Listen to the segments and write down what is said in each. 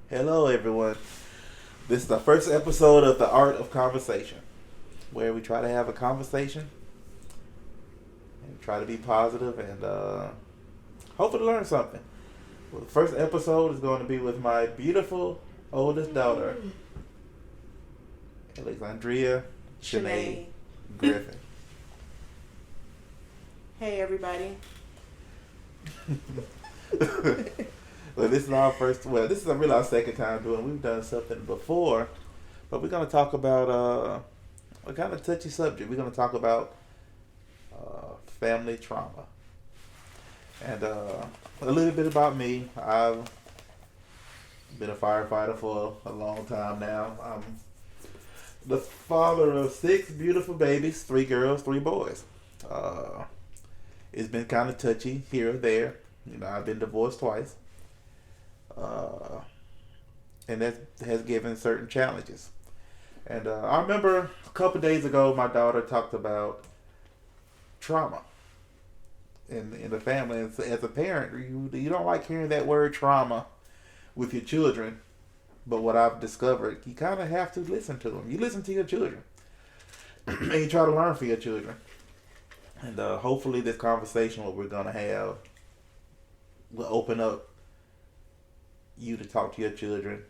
Hello, everyone. This is the first episode of The Art of Conversation, where we try to have a conversation and try to be positive and hopefully learn something. Well, the first episode is going to be with my beautiful oldest daughter, Alexandria Chanee Chanee. Griffin. Hey everybody. Well, this is our first. Well, this is really our second time doing. We've done something before, but we're going to talk about a kind of touchy subject. We're going to talk about family trauma, and a little bit about me. I've been a firefighter for a long time now. I'm the father of 6 beautiful babies, 3 girls, 3 boys. It's been kind of touchy here or there. You know, I've been divorced twice. And that has given certain challenges. And I remember a couple days ago, my daughter talked about trauma in the family. And as a parent, you don't like hearing that word trauma with your children. But what I've discovered, you kind of have to listen to them. You listen to your children, and you try to learn for your children. And hopefully, this conversation, what we're gonna have, will open up you to talk to your children,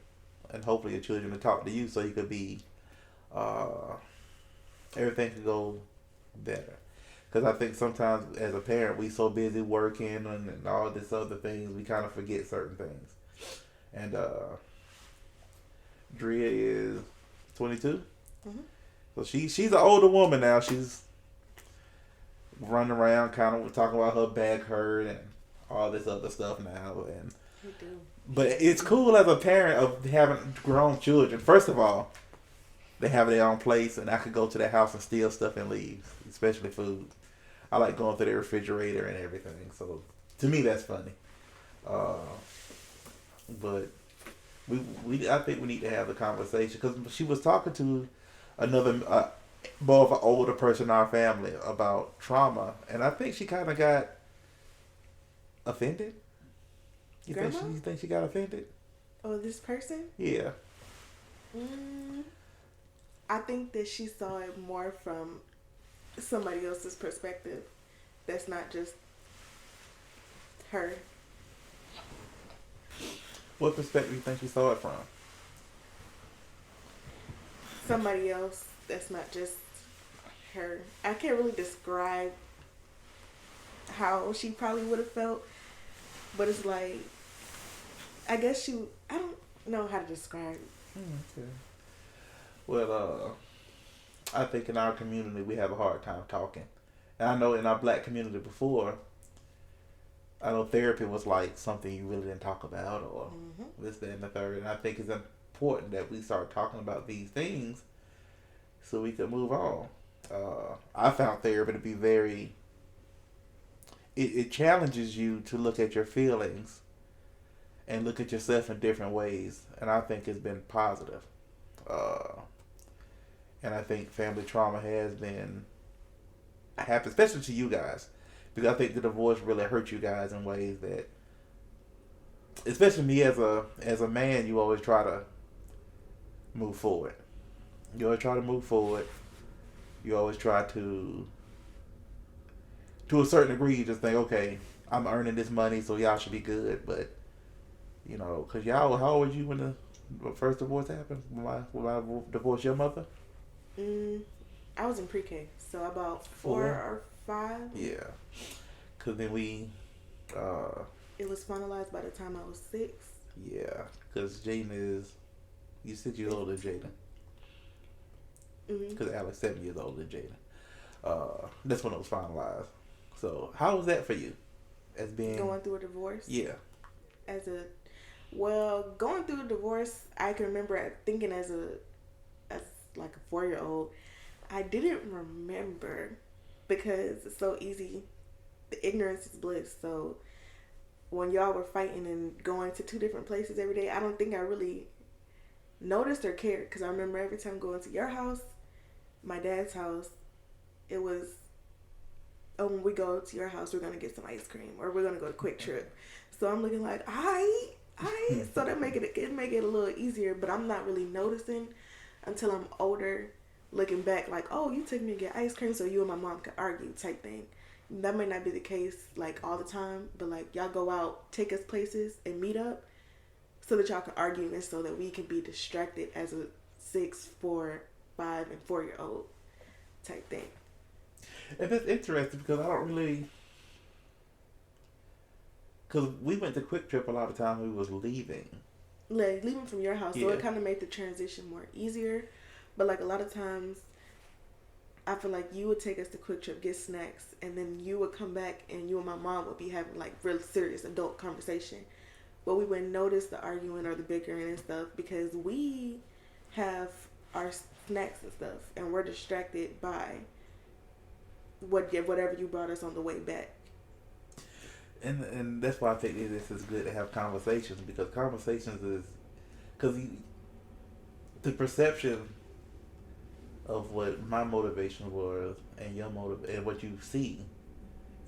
and hopefully your children to talk to you, so you could be everything could go better. Because I think sometimes as a parent, we so busy working and all this other things, we kind of forget certain things. And Drea is 22, so she's an older woman now. She's running around, kind of talking about her back hurt and all this other stuff now. And You do. but it's cool as a parent of having grown children. First of all, they have their own place, and I could go to their house and steal stuff and leave, especially food. I like going through their refrigerator and everything. So to me, that's funny. But I think we need to have the conversation, because she was talking to another more of an older person in our family about trauma, and I think she kind of got offended. You think she got offended? Oh, this person? Yeah. I think that she saw it more from somebody else's perspective. That's not just her. What perspective do you think she saw it from? Somebody else. That's not just her. I can't really describe how she probably would have felt, but it's like, I guess I don't know how to describe it. Okay. Well, I think in our community we have a hard time talking. And I know in our black community before, I know therapy was like something you really didn't talk about, or this, that, and the third. And I think it's important that we start talking about these things so we can move on. I found therapy to be it challenges you to look at your feelings and look at yourself in different ways. And I think it's been positive. And I think family trauma has been happened, especially to you guys, because I think the divorce really hurt you guys in ways that, especially me as a man, you always try to move forward. You always try to move forward. You always try to a certain degree, you just think, okay, I'm earning this money, so y'all should be good. But you know, cause y'all, how old were you when the first divorce happened? When I divorced your mother? I was in pre-K, so about 4 or 5. Yeah, cause then we. It was finalized by the time I was 6. Yeah, cause Jaden is, you 6 years older than Jaden. Cause Alex 7 years older than Jaden. That's when it was finalized. So how was that for you, as being going through a divorce? Yeah. Going through a divorce, I can remember thinking as like a 4-year-old, I didn't remember, because it's so easy. The ignorance is bliss. So when y'all were fighting and going to 2 different places every day, I don't think I really noticed or cared, because I remember every time going to your house, my dad's house, it was, oh, when we go to your house, we're going to get some ice cream, or we're going to go to Quick Trip. So I'm looking like, So that make it a little easier, but I'm not really noticing until I'm older, looking back like, oh, you took me to get ice cream so you and my mom could argue type thing. That may not be the case like all the time, but like y'all go out, take us places and meet up so that y'all can argue and so that we can be distracted as a 6, 4, 5, and 4-year old type thing. And that's interesting because I don't really, because we went to Quick Trip a lot of times we was leaving. Like leaving from your house, so it kind of made the transition more easier. But like a lot of times, I feel like you would take us to Quick Trip, get snacks, and then you would come back and you and my mom would be having like real serious adult conversation. But we wouldn't notice the arguing or the bickering and stuff because we have our snacks and stuff and we're distracted by whatever you brought us on the way back. And that's why I think this is good to have conversations, because conversations is, because the perception of what my motivation was and your and what you see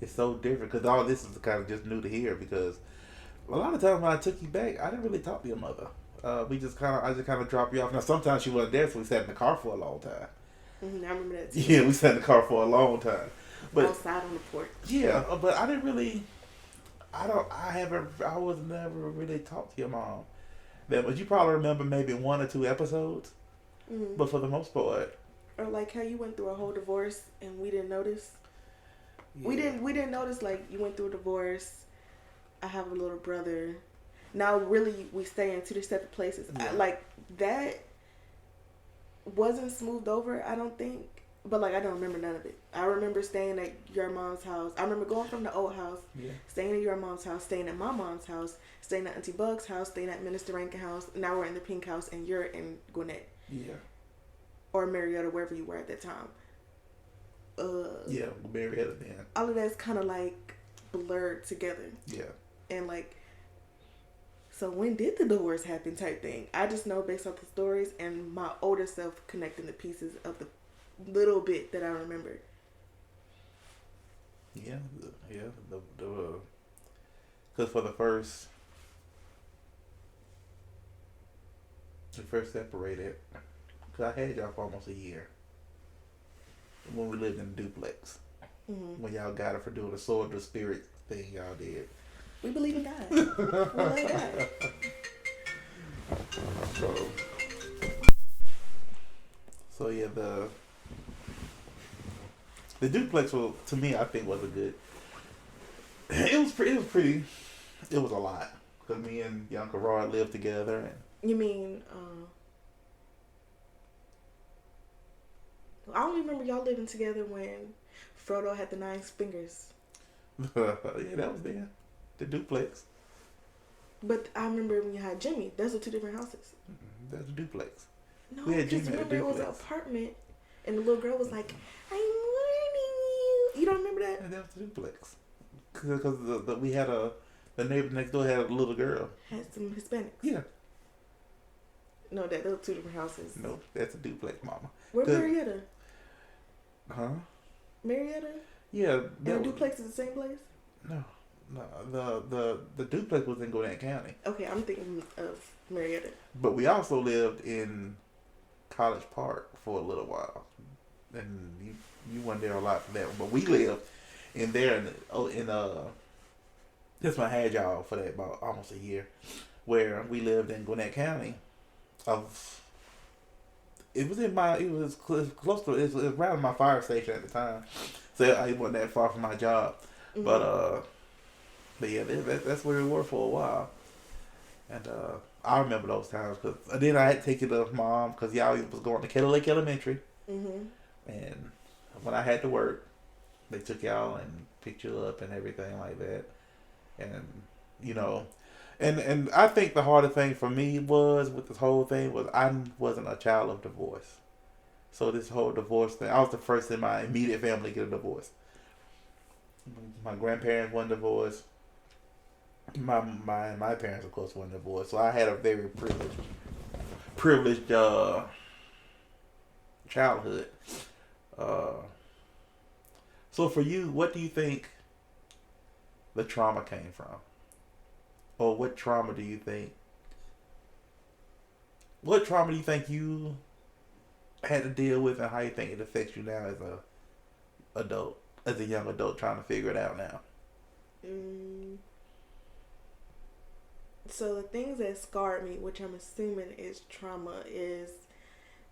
is so different, because all this is kind of just new to hear, because a lot of times when I took you back, I didn't really talk to your mother. I just kind of dropped you off. Now sometimes she wasn't there, so we sat in the car for a long time. Mm-hmm, I remember that too. Yeah, we sat in the car for a long time. But outside on the porch. Yeah, but I didn't really. I was never really talked to your mom. But you probably remember maybe 1 or 2 episodes. Mm-hmm. But for the most part. Or like how you went through a whole divorce and we didn't notice. Yeah. We didn't notice like you went through a divorce. I have a little brother. Now really we stay in 2 separate places. Yeah. Like that wasn't smoothed over, I don't think. But like I don't remember none of it. I remember staying at your mom's house. I remember going from the old house, staying at your mom's house, staying at my mom's house, staying at Auntie Bug's house, staying at Minister Rankin house. Now we're in the Pink house and you're in Gwinnett. Yeah. Or Marietta, wherever you were at that time. Yeah, Marietta then. All of that's kind of like blurred together. Yeah. And like, so when did the divorce happen type thing? I just know based off the stories and my older self connecting the pieces of the little bit that I remember. Yeah. Because for the first separated, because I had y'all for almost a year when we lived in a duplex. Mm-hmm. When y'all got it for doing the sword of the spirit thing y'all did. We believe in God. We believe in God. So yeah, the duplex was, to me, I think was a good. It was a lot because me and young Roy lived together. And you mean? I don't remember y'all living together when Frodo had the 9 fingers. Yeah, that was there. The duplex. But I remember when you had Jimmy. Those are 2 different houses. Mm-hmm. That's a duplex. No, because remember it was an apartment, and the little girl was like, "I'm warning you." You don't remember that? Yeah, that was the duplex. Because we had the neighbor next door had a little girl. Had some Hispanics. Yeah. No, those are 2 different houses. No, that's a duplex, mama. Where Marietta? Huh? Marietta? Yeah. And the duplex is the same place? No, the duplex was in Gwinnett County. Okay, I'm thinking of Marietta. But we also lived in College Park for a little while, and you weren't there a lot for that. But we lived in there that's when I had y'all for that about almost a year, where we lived in Gwinnett County. It was close to, it was around my fire station at the time, so it wasn't that far from my job. Mm-hmm. But yeah, that's where we were for a while, and I remember those times because then I had to take it to mom because y'all was going to Kettle Lake Elementary, mm-hmm. and when I had to work, they took y'all and picked you up and everything like that, and you know. And I think the hardest thing for me was with this whole thing was I wasn't a child of divorce. So this whole divorce thing, I was the first in my immediate family to get a divorce. My grandparents weren't divorced. My parents, of course, weren't divorced. So I had a very privileged childhood. So for you, what do you think the trauma came from? or what trauma do you think? What trauma do you think you had to deal with, and how you think it affects you now as a adult, as a young adult trying to figure it out now? Mm, so the things that scarred me, which I'm assuming is trauma, is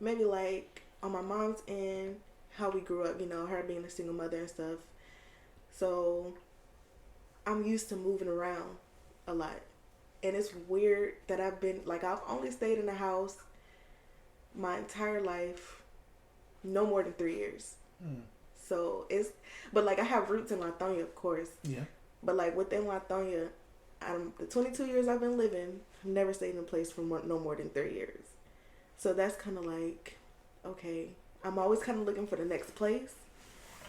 maybe like on my mom's end, how we grew up. You know, her being a single mother and stuff. So I'm used to moving around a lot. And it's weird that I've only stayed in the house my entire life, no more than 3 years. Mm. So but like I have roots in Lithonia, of course. Yeah. But like within Lithonia, the 22 years I've been living, I've never stayed in a place for no more than 3 years. So that's kind of like, okay, I'm always kind of looking for the next place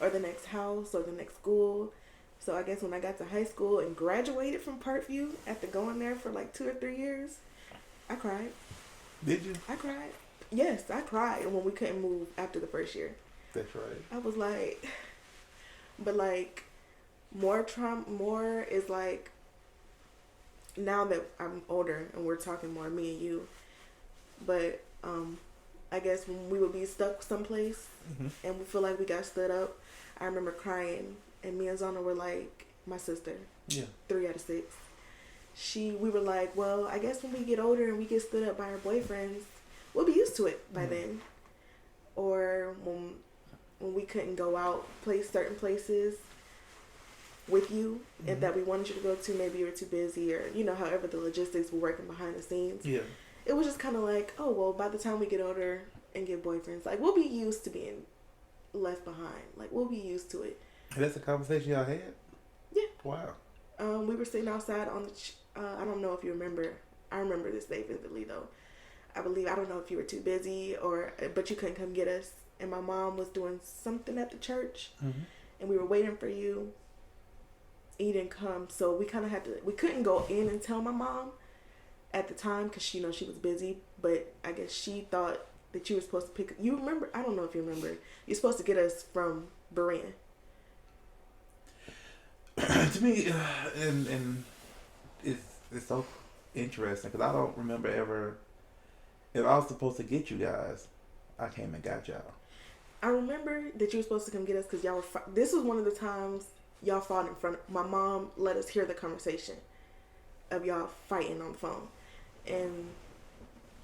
or the next house or the next school. So I guess when I got to high school and graduated from Parkview after going there for like 2 or 3 years, I cried. Did you? I cried. Yes, I cried when we couldn't move after the first year. That's right. I was like, but like more trauma, more is like now that I'm older and we're talking more, me and you. But I guess when we would be stuck someplace and we feel like we got stood up, I remember crying, and me and Zana were like, my sister, Yeah. 3 out of 6. We were like, well, I guess when we get older and we get stood up by our boyfriends, we'll be used to it by then. Or when we couldn't go out, certain places with you, and that we wanted you to go to, maybe you were too busy, or you know, however the logistics were working behind the scenes. Yeah. It was just kind of like, oh well, by the time we get older and get boyfriends, like we'll be used to being left behind. Like we'll be used to it. And that's a conversation y'all had? Yeah. Wow. We were sitting outside on the. I don't know if you remember. I remember this day vividly though. I don't know if you were too busy but you couldn't come get us. And my mom was doing something at the church, and we were waiting for you. You didn't come, so we kind of we couldn't go in and tell my mom at the time because she was busy. But I guess she thought that you were supposed to you remember? I don't know if you remember. You're supposed to get us from Berean. To me, and it's so interesting because I don't remember ever. If I was supposed to get you guys, I came and got y'all. I remember that you were supposed to come get us because y'all were. This was one of the times y'all fought in front of my mom. Let us hear the conversation of y'all fighting on the phone, and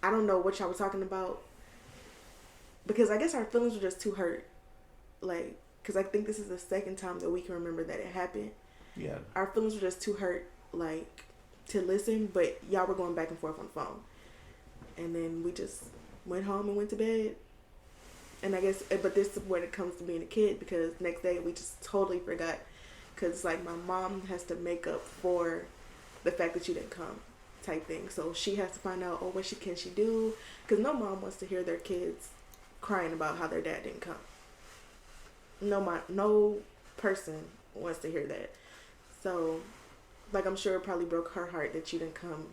I don't know what y'all were talking about because I guess our feelings were just too hurt. Like, because I think this is the second time that we can remember that it happened. Yeah. Our feelings were just too hurt, like, to listen, but y'all were going back and forth on the phone. And then we just went home and went to bed. And I guess, but this is when it comes to being a kid, because next day we just totally forgot. Because it's like my mom has to make up for the fact that you didn't come type thing. So she has to find out, what can she do? Because no mom wants to hear their kids crying about how their dad didn't come. No person wants to hear that. So, like, I'm sure it probably broke her heart that you didn't come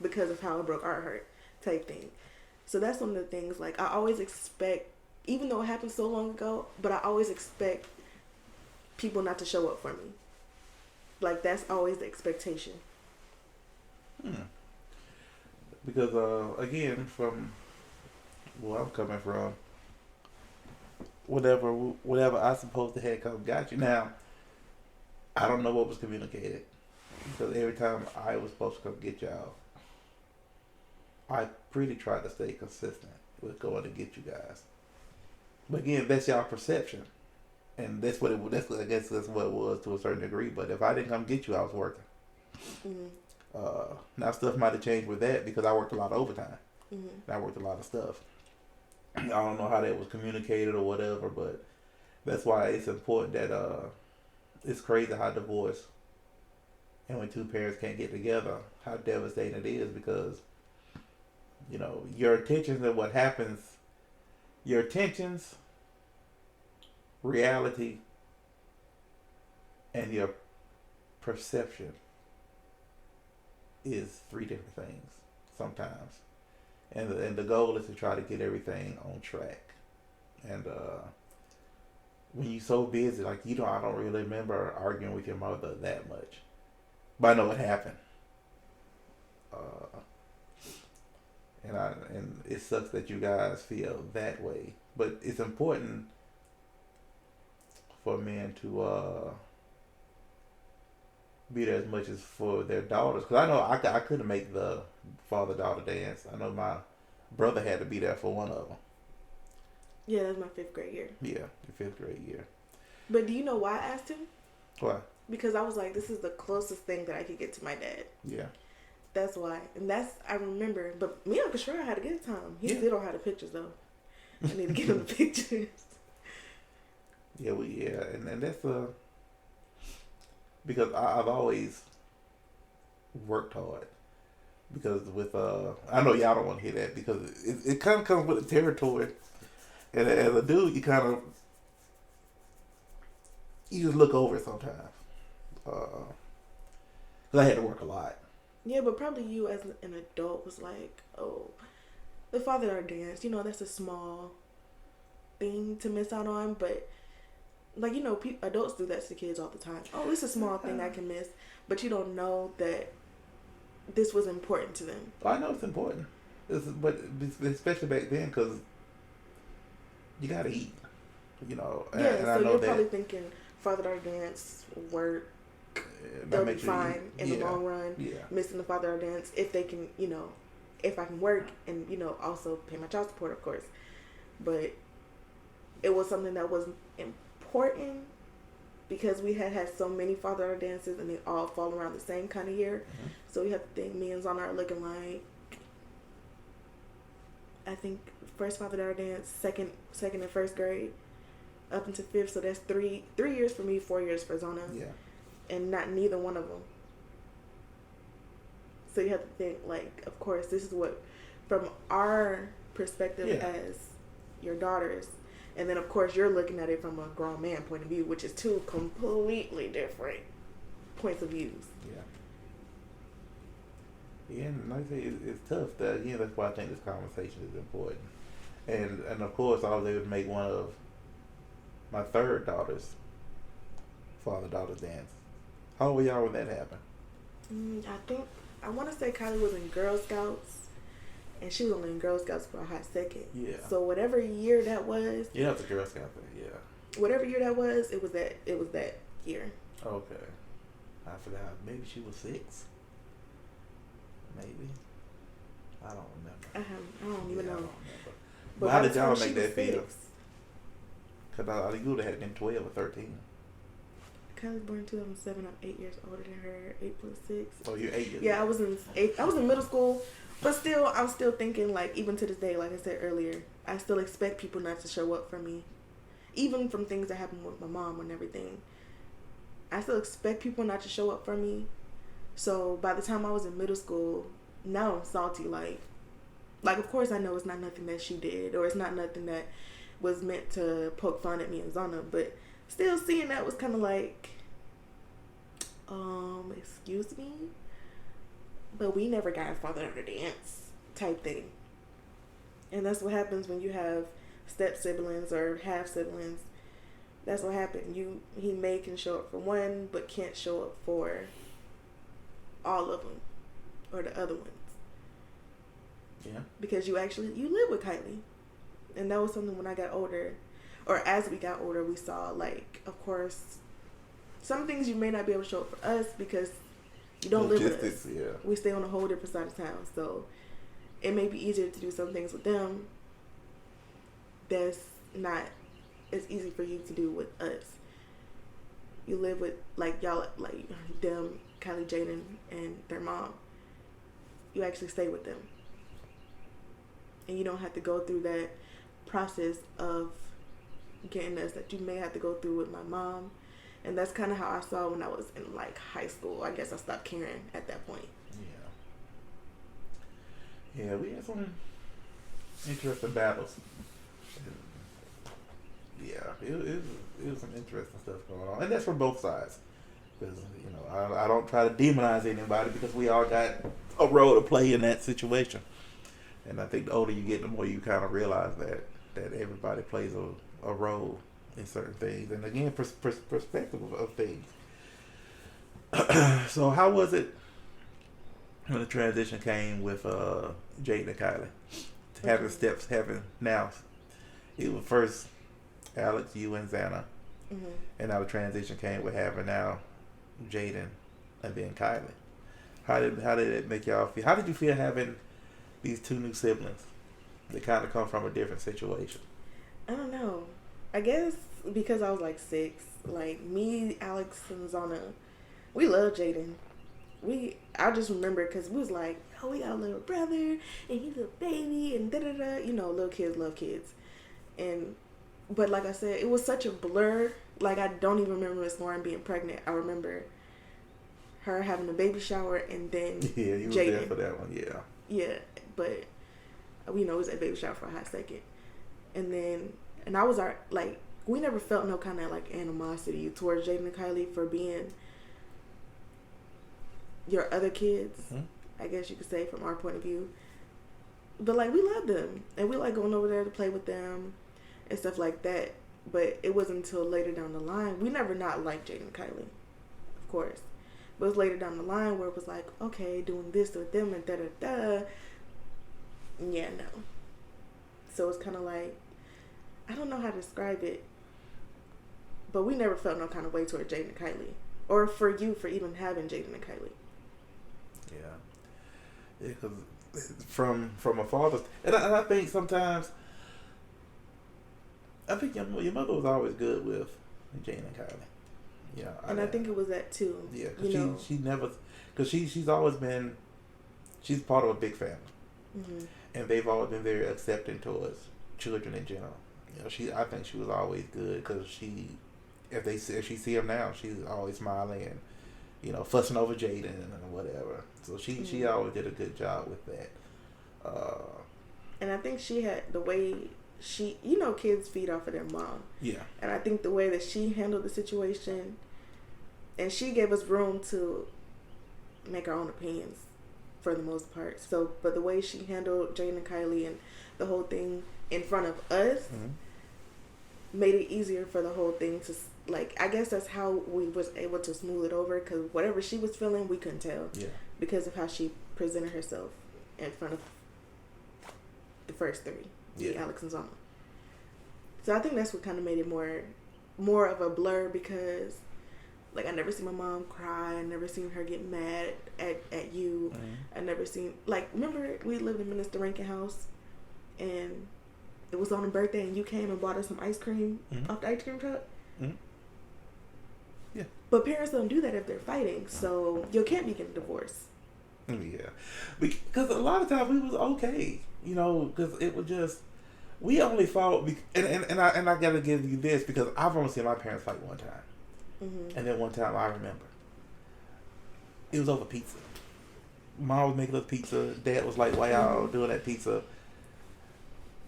because of how it broke our heart type thing. So that's one of the things, like, I always expect, even though it happened so long ago, but I always expect people not to show up for me. Like, that's always the expectation. Because, again, from where I'm coming from, whatever I supposed to have come got you. Now, I don't know what was communicated. Because every time I was supposed to come get y'all, I pretty tried to stay consistent with going to get you guys. But again, that's y'all perception. And that's what I guess that's what it was to a certain degree. But if I didn't come get you, I was working. Now stuff might have changed with that because I worked a lot of overtime. And I worked a lot of stuff. I don't know how that was communicated or whatever, but that's why it's important that it's crazy how divorce and when two parents can't get together, how devastating it is because your intentions and what happens, your intentions, reality, and your perception is 3 different things sometimes. And the goal is to try to get everything on track. And when you're so busy, like I don't really remember arguing with your mother that much. But I know it happened. Uh, and it sucks that you guys feel that way, but it's important for men to be there as much as for their daughters. Because I know I couldn't make the father daughter dance. I know my brother had to be there for one of them. Yeah, that was my 5th grade year. Yeah, the 5th grade year. But do you know why I asked him? Why? Because I was like, this is the closest thing that I could get to my dad. Yeah. That's why. And I remember. But me and Uncle Shrey had a good time. He still don't have the pictures, though. I need to get him the pictures. Yeah, and that's because I've always worked hard. Because with I know y'all don't want to hear that because it kind of comes with the territory, and as a dude, you just look over it sometimes. Because I had to work a lot. Yeah, but probably you as an adult was like, oh, the father dance, that's a small thing to miss out on, but like, adults do that to kids all the time. Oh, it's a small thing I can miss, but you don't know that this was important to them. I know it's important, but especially back then because you gotta eat, And, and so I know you're that probably thinking father dance, work, they'll be fine in the long run. Yeah. Missing the father dance if they can, if I can work and also pay my child support, of course. But it was something that was important because we had so many father dances and they all fall around the same kind of year. Mm-hmm. So we have to think me and Zana are looking like, I think first father daughter dance, second and first grade, up into 5th. So that's 3 years for me, 4 years for Zana. Yeah. And not neither one of them. So you have to think, like, of course, this is what, from our perspective as your daughters, and then of course you're looking at it from a grown man point of view, which is 2 completely different points of views. Yeah, and like I say, it's tough. That's why I think this conversation is important. And of course, I was able to make one of my 3rd daughter's father-daughter dance. How old were y'all when that happened? I want to say Kylie was in Girl Scouts, and she was only in Girl Scouts for a hot second. Yeah. So whatever year that was. Yeah, it was a Girl Scout thing. Yeah. Whatever year that was, it was that year. Okay. I forgot. Maybe she was 6. Maybe. I don't remember. I don't even know. I don't remember. But how did y'all make that feel? 6. Because I think you would have had been 12 or 13. Kylie's born in 2007. I'm 8 years older than her. 8 plus 6. Oh, you're 8 years Yeah, old. I was in middle school, but still, I'm still thinking, like, even to this day, like I said earlier, I still expect people not to show up for me. Even from things that happened with my mom and everything. I still expect people not to show up for me. So by the time I was in middle school, now I'm salty. Like of course I know it's not nothing that she did, or it's not nothing that was meant to poke fun at me and Zana, but still seeing that was kind of like, excuse me, but we never got a father-daughter dance type thing. And that's what happens when you have step siblings or half siblings. That's what happened. He can show up for one, but can't show up for all of them or the other ones. Yeah. Because you live with Kylie, and that was something when I got older, or as we got older, we saw, like, of course, some things you may not be able to show up for us because you don't live with us. Yeah. We stay on a whole different side of town, so it may be easier to do some things with them that's not as easy for you to do with us. You live with, like, y'all, like them, Kylie, Jaden, and their mom. You actually stay with them. And you don't have to go through that process of getting us that you may have to go through with my mom. And that's kind of how I saw when I was in, like, high school. I guess I stopped caring at that point. Yeah, we had some interesting battles. Yeah, it was some interesting stuff going on. And that's from both sides. Because, I don't try to demonize anybody because we all got a role to play in that situation. And I think the older you get, the more you kind of realize that everybody plays a role in certain things. And again, perspective of things. So how was it when the transition came with Jaden and Kylie. Having Okay. steps, having now. It was first Alex, you, and Xana. Mhm. And now the transition came with having now Jaden and then Kylie. How did it make y'all feel? How did you feel having these two new siblings? They kind of come from a different situation. I don't know. I guess because I was like 6, like me, Alex, and Zana, we love Jaden. I just remember because we was like, oh, we got a little brother and he's a baby and da da da. You know, little kids love kids. And but like I said, it was such a blur. Like I don't even remember Miss Lauren being pregnant. I remember her having a baby shower and then Yeah, you was Jaden. there for that one. Yeah. Yeah, but we know it was a baby shower for a hot second. And then and I was like we never felt no kind of like animosity towards Jaden and Kylie for being your other kids. Mm-hmm. I guess you could say from our point of view. But like we love them and we like going over there to play with them and stuff like that. But it wasn't until later down the line. We never not liked Jaden and Kylie, of course. But it was later down the line where it was like, okay, doing this with them and da da da. Yeah, no. So it's kind of like, I don't know how to describe it, but we never felt no kind of way toward Jaden and Kylie, or for you for even having Jaden and Kylie. Yeah, because from a father's, and I think sometimes, I think your mother was always good with Jane and Kylie. Yeah, And I think it was that too. Yeah, you know? because she never, because she's always been, she's part of a big family, Mm-hmm. and they've always been very accepting towards children in general. You know, I think she was always good because if she see him now, she's always smiling and, you know, fussing over Jaden and whatever. So she always did a good job with that. And I think she had the way you know, kids feed off of their mom. Yeah. And I think the way that she handled the situation, and she gave us room to make our own opinions for the most part. So, but the way she handled Jane and Kylie and the whole thing in front of us made it easier for the whole thing to, like, I guess that's how we was able to smooth it over, because whatever she was feeling, we couldn't tell. Yeah. Because of how she presented herself in front of the first three. Yeah. Alex and Zana. So I think that's what kind of made it more of a blur, because like I never seen my mom cry. I never seen her get mad at you. I never seen, like, remember we lived in Minister Rankin house and it was on her birthday and you came and bought us some ice cream off the ice cream truck? Yeah. But parents don't do that if they're fighting, so you can't be getting divorced. Yeah, because a lot of times we was okay, you know, because it was just, we only fought, and I gotta give you this, because I've only seen my parents fight one time, and then one time I remember, it was over pizza. Mom was making us pizza. Dad was like, "Why y'all doing that pizza?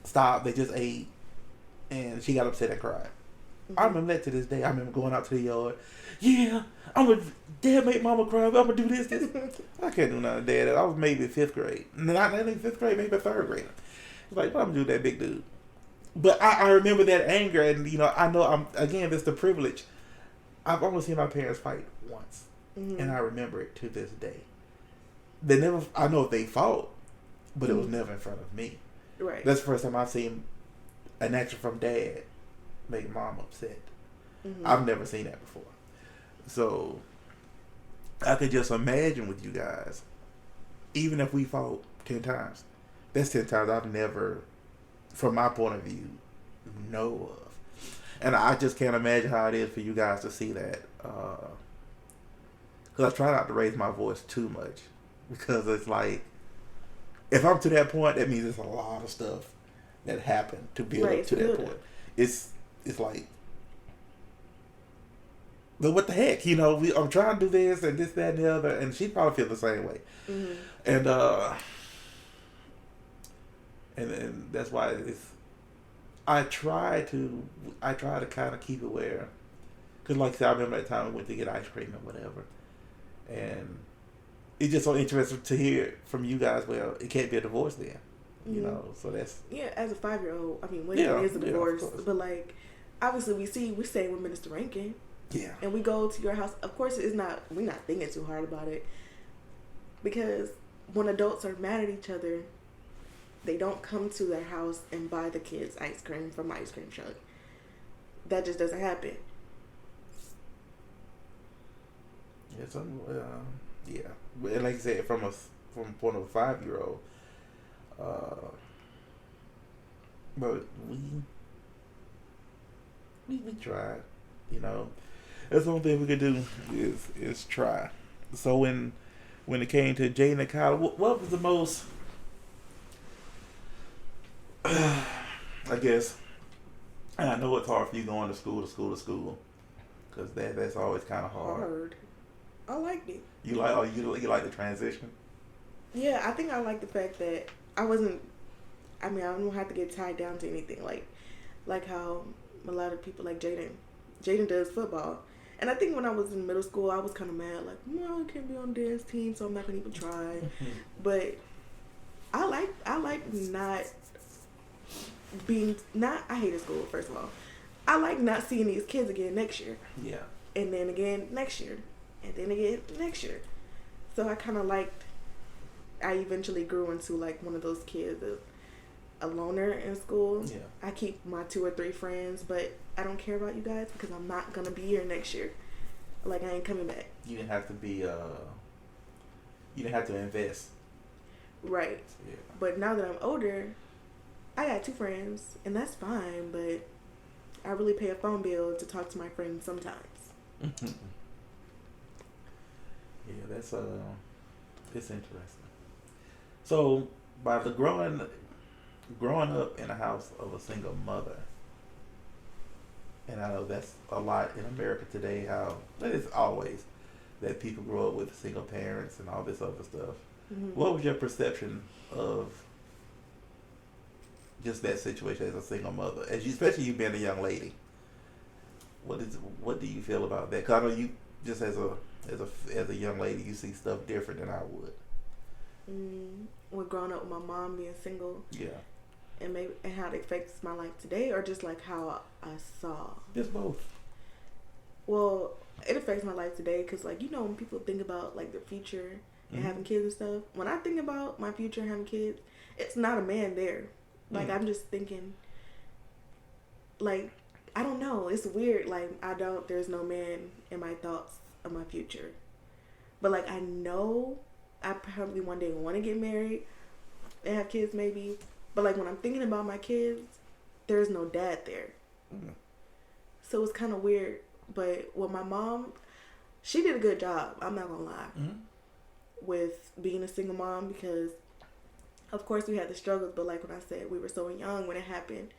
Stop!" They just ate, and she got upset and cried. I remember that to this day. I remember going out to the yard. Yeah, Dad made Mama cry. I'm gonna do this. I can't do nothing, Dad. I was maybe 5th grade. Not in 5th grade, maybe 3rd grade. It's like, what I'm gonna do with that big dude? But I remember that anger, and you know, I know again, it's the privilege. I've only seen my parents fight once, and I remember it to this day. They never. I know they fought, but it was never in front of me. Right. That's the first time I've seen an action from Dad make Mom upset. I've never seen that before. So I could just imagine with you guys, even if we fought 10 times, that's 10 times I've never, from my point of view, know of. And I just can't imagine how it is for you guys to see that. Because I try not to raise my voice too much. Because it's like, if I'm to that point, that means there's a lot of stuff that happened to build up to that point. It's like, but what the heck, you know, I'm trying to do this and this, that, and the other, and she probably feels the same way. And that's why I try to kind of keep it where, because like I said, I remember that time we went to get ice cream or whatever, and it's just so interesting to hear from you guys, well, it can't be a divorce then, you know, so that's... Yeah, as a 5-year-old, I mean, when it is a divorce, but like, obviously we stay with Minister Rankin. Yeah. And we go to your house. Of course, we're not thinking too hard about it, because when adults are mad at each other, they don't come to their house and buy the kids ice cream from ice cream truck. That just doesn't happen. Yeah, yeah. But like I said, from the point of a 5-year-old, but we tried. You know, that's the only thing we could do is try. So when it came to Jaden and Kyla, what was the most? I guess, and I know it's hard for you going to school, because that's always kind of hard. I liked it. You like the transition? Yeah, I think I like the fact that I wasn't. I mean, I don't have to get tied down to anything like how a lot of people like Jaden. Jaden does football, and I think when I was in middle school, I was kind of mad, like, no, I can't be on dance team, so I'm not gonna even try. But I like not being not. I hated school, first of all. I like not seeing these kids again next year. Yeah. And then again next year, and then again next year. So I kind of liked. I eventually grew into like one of those kids, a loner in school. Yeah. I keep my 2 or 3 friends, but I don't care about you guys because I'm not gonna be here next year. Like, I ain't coming back. You didn't have to be. You didn't have to invest. Right. Yeah. But now that I'm older, I got 2 friends, and that's fine. But I really pay a phone bill to talk to my friends sometimes. Yeah, that's it's interesting. So, by the growing up in a house of a single mother, and I know that's a lot in America today, how that is always that people grow up with single parents and all this other stuff. Mm-hmm. What was your perception of just that situation as a single mother, especially you being a young lady? What do you feel about that? 'Cause I know you just as a young lady, you see stuff different than I would. When growing up with my mom being single, Yeah. and how it affects my life today, or just like how I saw. Just both. Well, it affects my life today because, like, you know, when people think about like their future and having kids and stuff, when I think about my future and having kids, it's not a man there. Like, I'm just thinking, like, I don't know. It's weird. Like, there's no man in my thoughts of my future. But, like, I know I probably one day want to get married and have kids maybe. But, like, when I'm thinking about my kids, there's no dad there. So it's kind of weird. But with my mom, she did a good job. I'm not going to lie. With being a single mom, because, of course, we had the struggles. But, like when I said, we were so young when it happened.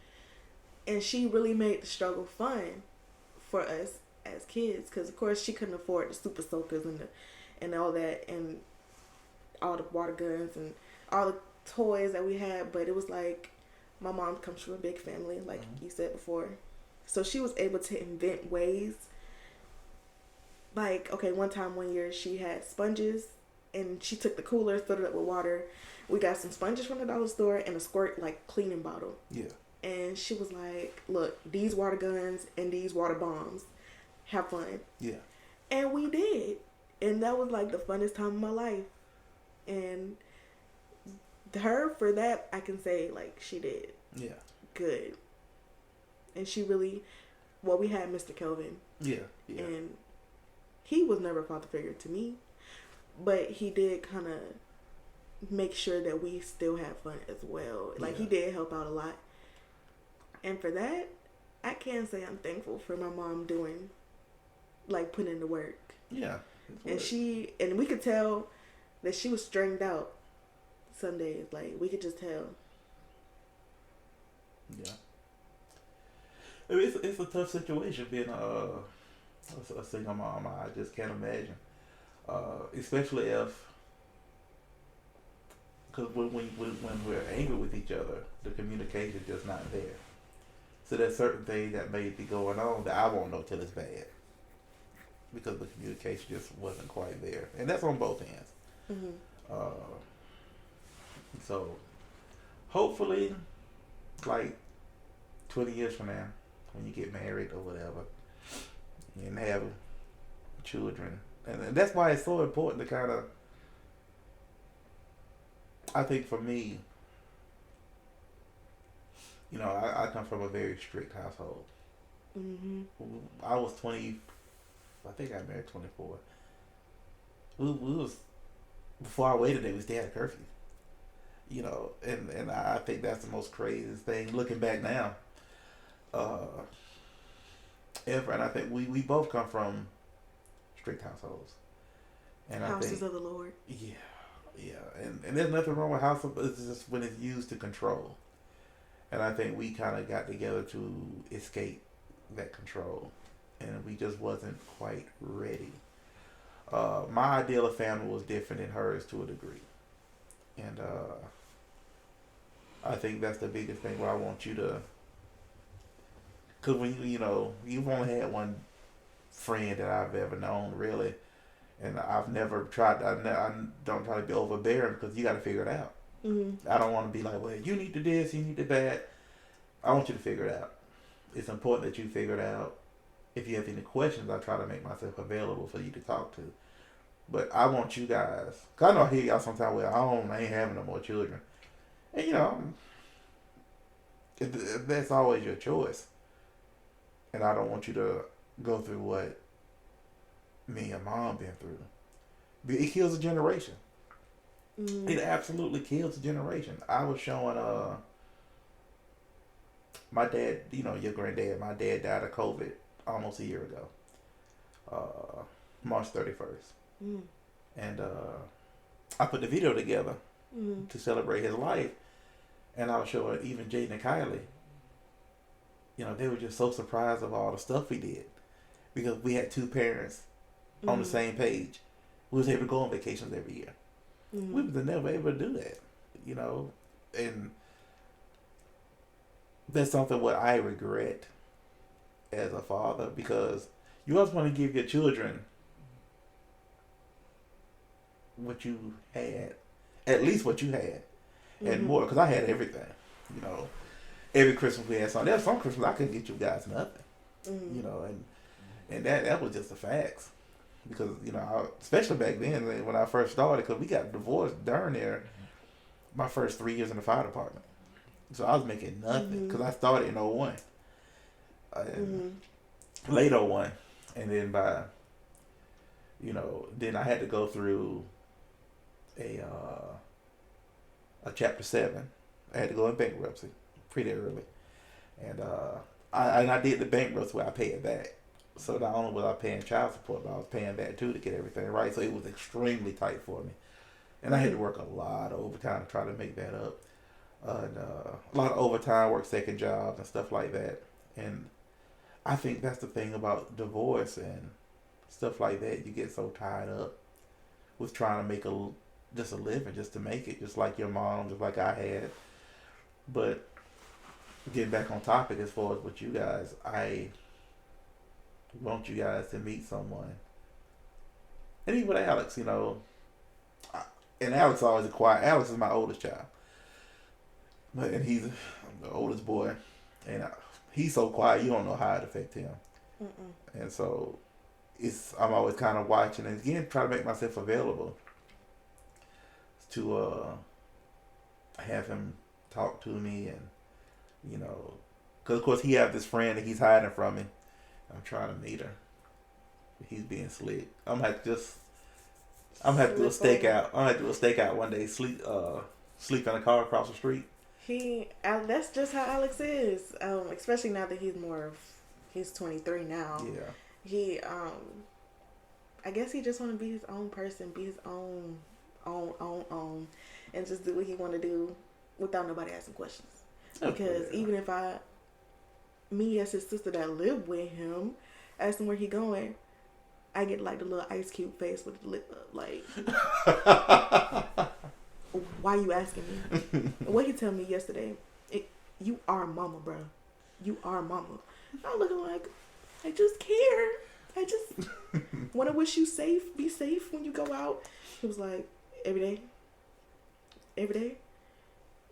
And she really made the struggle fun for us as kids. Because, of course, she couldn't afford the super soakers and all that. And all the water guns and all the toys that we had. But it was like, my mom comes from a big family, like you said before. So she was able to invent ways. Like, okay, one year she had sponges. And she took the cooler, filled it up with water. We got some sponges from the dollar store and a squirt, like, cleaning bottle. Yeah. And she was like, look, these water guns and these water bombs. Have fun. Yeah. And we did. And that was, like, the funnest time of my life. And her, for that, I can say, like, she did. Yeah. Good. And she really, well, we had Mr. Kelvin. Yeah. Yeah. And he was never a father figure to me. But he did kind of make sure that we still have fun as well. Like, he did help out a lot. And for that, I can say I'm thankful for my mom doing, like, putting in the work. Yeah. And we could tell that she was stringed out some days. Like, we could just tell. Yeah. I mean, it's a tough situation being a single mom. I just can't imagine. Especially if, because when we're angry with each other, the communication just not there. So there's certain things that may be going on that I won't know till it's bad, because the communication just wasn't quite there, and that's on both ends. So hopefully, like 20 years from now, when you get married or whatever, and have children. And that's why it's so important to kind of I think for me, I come from a very strict household. Mm-hmm. I was 20. I think I married 24. We was before our wedding day. We still had a curfew. And I think that's the most craziest thing looking back now. Uh, Ever, and I think we both come from strict households. And I Houses think, of the Lord. yeah, and there's nothing wrong with house. It's just when it's used to control. And I think we kind of got together to escape that control, and we just wasn't quite ready. My ideal of family was different than hers to a degree, and I think that's the biggest thing. Where I want you to, because when you've only had one friend that I've ever known really, and I've never tried. I don't try to be overbearing because you got to figure it out. Mm-hmm. I don't want to be like, well, you need to this, you need to that. I want you to figure it out. It's important that you figure it out. If you have any questions, I try to make myself available for you to talk to. But I want you guys, cause I know I hear y'all sometimes, well, I ain't having no more children. And that's always your choice. And I don't want you to go through what me and mom been through. It kills a generation. Mm-hmm. It absolutely kills a generation. I was showing my dad, your granddad, my dad died of COVID almost a year ago. March 31st. Mm-hmm. And I put the video together Mm-hmm. to celebrate his life. And I was showing even Jaden and Kylie. They were just so surprised of all the stuff we did. Because we had two parents on the same page. We was able to go on vacations every year. Mm-hmm. We was never able to do that. And that's something what I regret as a father, because you always want to give your children what you had, at least what you had, and more, because I had everything. Every Christmas we had something. There was some Christmas I couldn't get you guys nothing. And that was just the facts, because especially back then when I first started, because we got divorced during there, my first 3 years in the fire department. So I was making nothing because I started in '01. Late '01. And then then I had to go through a chapter 7. I had to go in bankruptcy pretty early. And I did the bankruptcy where I paid it back. So not only was I paying child support, but I was paying that too to get everything right. So it was extremely tight for me. And I had to work a lot of overtime to try to make that up. And a lot of overtime, work second jobs and stuff like that. And I think that's the thing about divorce and stuff like that. You get so tied up with trying to make just a living, just to make it, just like your mom, just like I had. But getting back on topic as far as with you guys, I want you guys to meet someone. And even with Alex, and Alex always quiet. Alex is my oldest child. And he's the oldest boy. And he's so quiet, you don't know how it affects him. Mm-mm. And so I'm always kind of watching and again try to make myself available to have him talk to me, and because of course he have this friend that he's hiding from me. I'm trying to meet her. He's being slick. I'm gonna have to do a stakeout. I'm gonna have to do a stakeout one day. Sleep in a car across the street. That's just how Alex is. Especially now that he's 23 now. Yeah. I guess he just want to be his own person, be his own, and just do what he want to do without nobody asking questions. Because even if me as his sister that live with him, ask him where he going, I get like the little ice cube face with the lip up, like, why you asking me? What he tell me yesterday, you are mama, bro. You are mama. I'm looking like, I just care. I just want to wish you be safe when you go out. He was like, every day.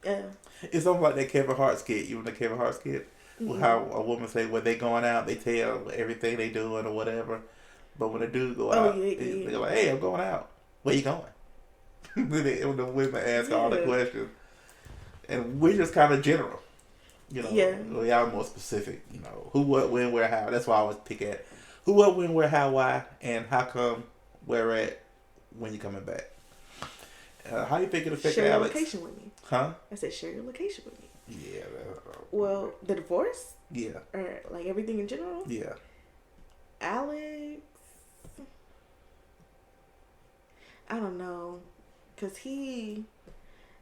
Yeah. It's almost like that Kevin Hart skit. You know the Kevin Hart skit? Mm-hmm. How a woman say when they going out, they tell everything they doing or whatever. But when a dude go out, they're like, hey, I'm going out. Where you going? when the women ask all the questions, and we're just kind of general. We are more specific. Who, what, when, where, how. That's why I always pick at who, what, when, where, how, why, and how come, where at, when you coming back. How do you think it affected Share Alex? Share your location with me. Huh? I said share your location with me. Yeah. Well, the divorce? Yeah. Or like everything in general? Yeah. Alex, I don't know, cause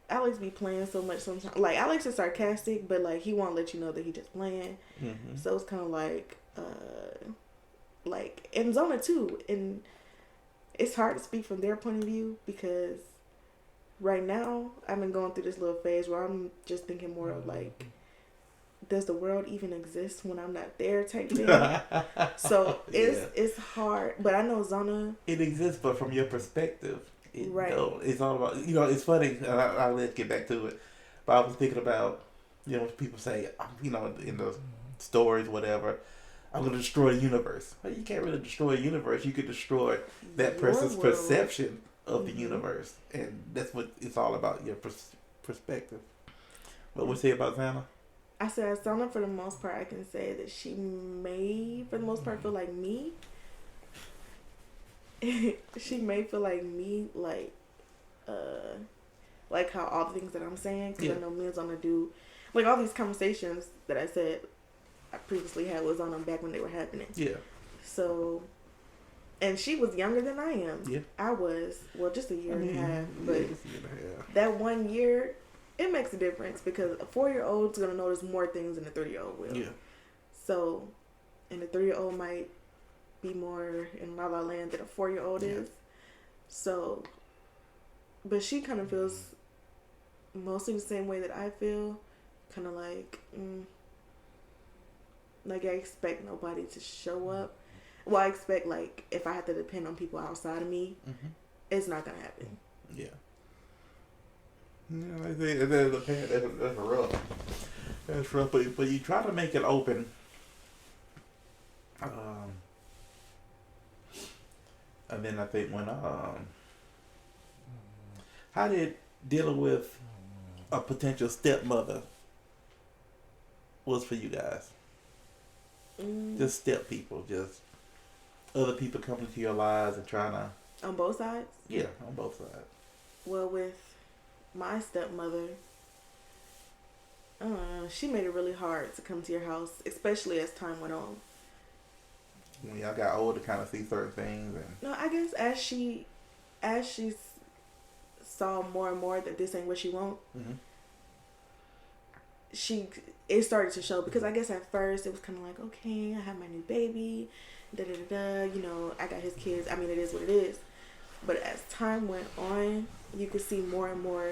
Alex be playing so much sometimes. Like Alex is sarcastic, but like he won't let you know that he just playing. Mm-hmm. So it's kind of like in Zona too, and it's hard to speak from their point of view because right now I've been going through this little phase where I'm just thinking more of like, does the world even exist when I'm not there type thing. So it's hard, but I know Zona, it exists, but from your perspective, right? It's all about, it's funny. I'll let's get back to it. But I was thinking about, people say, in the stories, whatever, I'm going to destroy the universe. Well, you can't really destroy the universe. You could destroy that person's perception of the universe, and that's what it's all about, your perspective. What would you say about Zana? I said Zana, for the most part, I can say that she may, for the most part, feel like me. She may feel like me, like how all the things that I'm saying, because I know me and Zana do, like all these conversations that I said I previously had was on them back when they were happening. Yeah. So, and she was younger than I am. Yeah. I was, just a year and a half, but that 1 year, it makes a difference because a 4-year-old's going to notice more things than a 3-year-old will. Yeah. So, and a 3-year-old might be more in La La Land than a 4-year-old is. So, but she kind of feels mostly the same way that I feel. Kind of like, like I expect nobody to show up. Well, I expect like if I have to depend on people outside of me, it's not going to happen. Yeah. I think that's rough. That's rough, but you try to make it open. And then I think when how did dealing with a potential stepmother was for you guys? Just step people, just other people coming into your lives and trying to. On both sides? Yeah, on both sides. Well, with my stepmother, she made it really hard to come to your house, especially as time went on. When y'all got older, kind of see certain things. No, I guess as she saw more and more that this ain't what she want, it started to show, because I guess at first it was kind of like, okay, I have my new baby, I got his kids. I mean, it is what it is. But as time went on, you could see more and more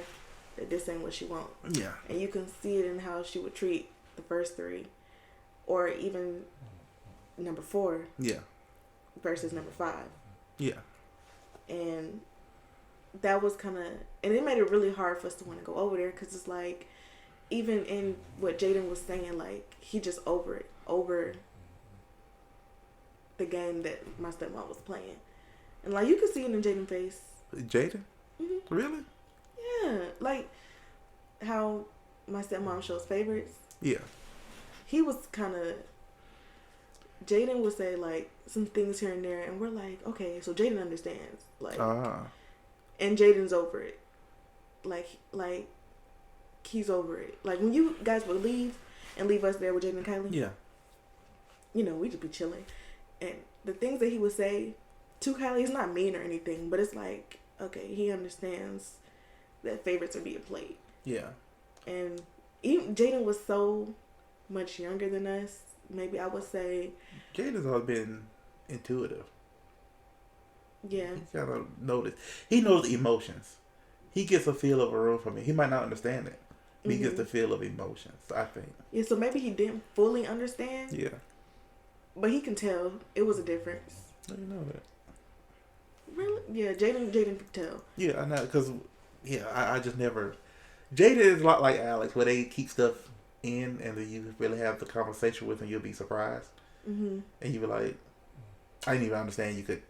that this ain't what she wants. Yeah. And you can see it in how she would treat the first 3, or even number 4. Yeah. Versus number 5. Yeah. And that was kind of, and it made it really hard for us to want to go over there, because it's like, even in what Jaden was saying, like, he just over the game that my stepmom was playing. And, like, you could see it in Jaden's face. Jaden? Mm-hmm. Really? Yeah. Like, how my stepmom shows favorites. Yeah. He was kind of, Jaden would say, like, some things here and there, and we're like, okay, so Jaden understands. Like, and Jaden's over it. Like, he's over it. Like, when you guys would leave us there with Jaden and Kylie. Yeah. We'd just be chilling. And the things that he would say to Kylie is not mean or anything, but it's like, okay, he understands that favorites are being played. Yeah. And even Jaden was so much younger than us. Maybe I would say Jaden's always been intuitive. Yeah. He kind of noticed. He knows emotions. He gets a feel of a room from me. He might not understand it. But he gets the feel of emotions, I think. Yeah, so maybe he didn't fully understand. Yeah. But he can tell it was a difference. I didn't know that. Really? Yeah, Jaden could tell. Yeah, I know, because, I just never... Jaden is a lot like Alex, where they keep stuff in, and then you really have the conversation with him, you'll be surprised. Mm-hmm. And you be like, I didn't even understand you could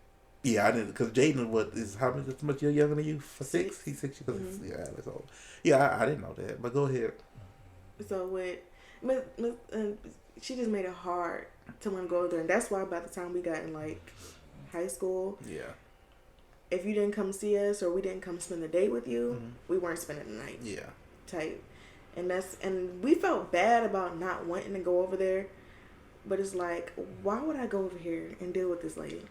Yeah, I didn't, because Jaden how much younger than you? For 6? He's 6 years. Mm-hmm. Yeah, that's old. Yeah, I didn't know that. But go ahead. So with, she just made it hard to want to go there, and that's why by the time we got in like high school, Yeah. if you didn't come see us or we didn't come spend the day with you, Mm-hmm. we weren't spending the night. Yeah. Type, and we felt bad about not wanting to go over there, but it's like, why would I go over here and deal with this lady?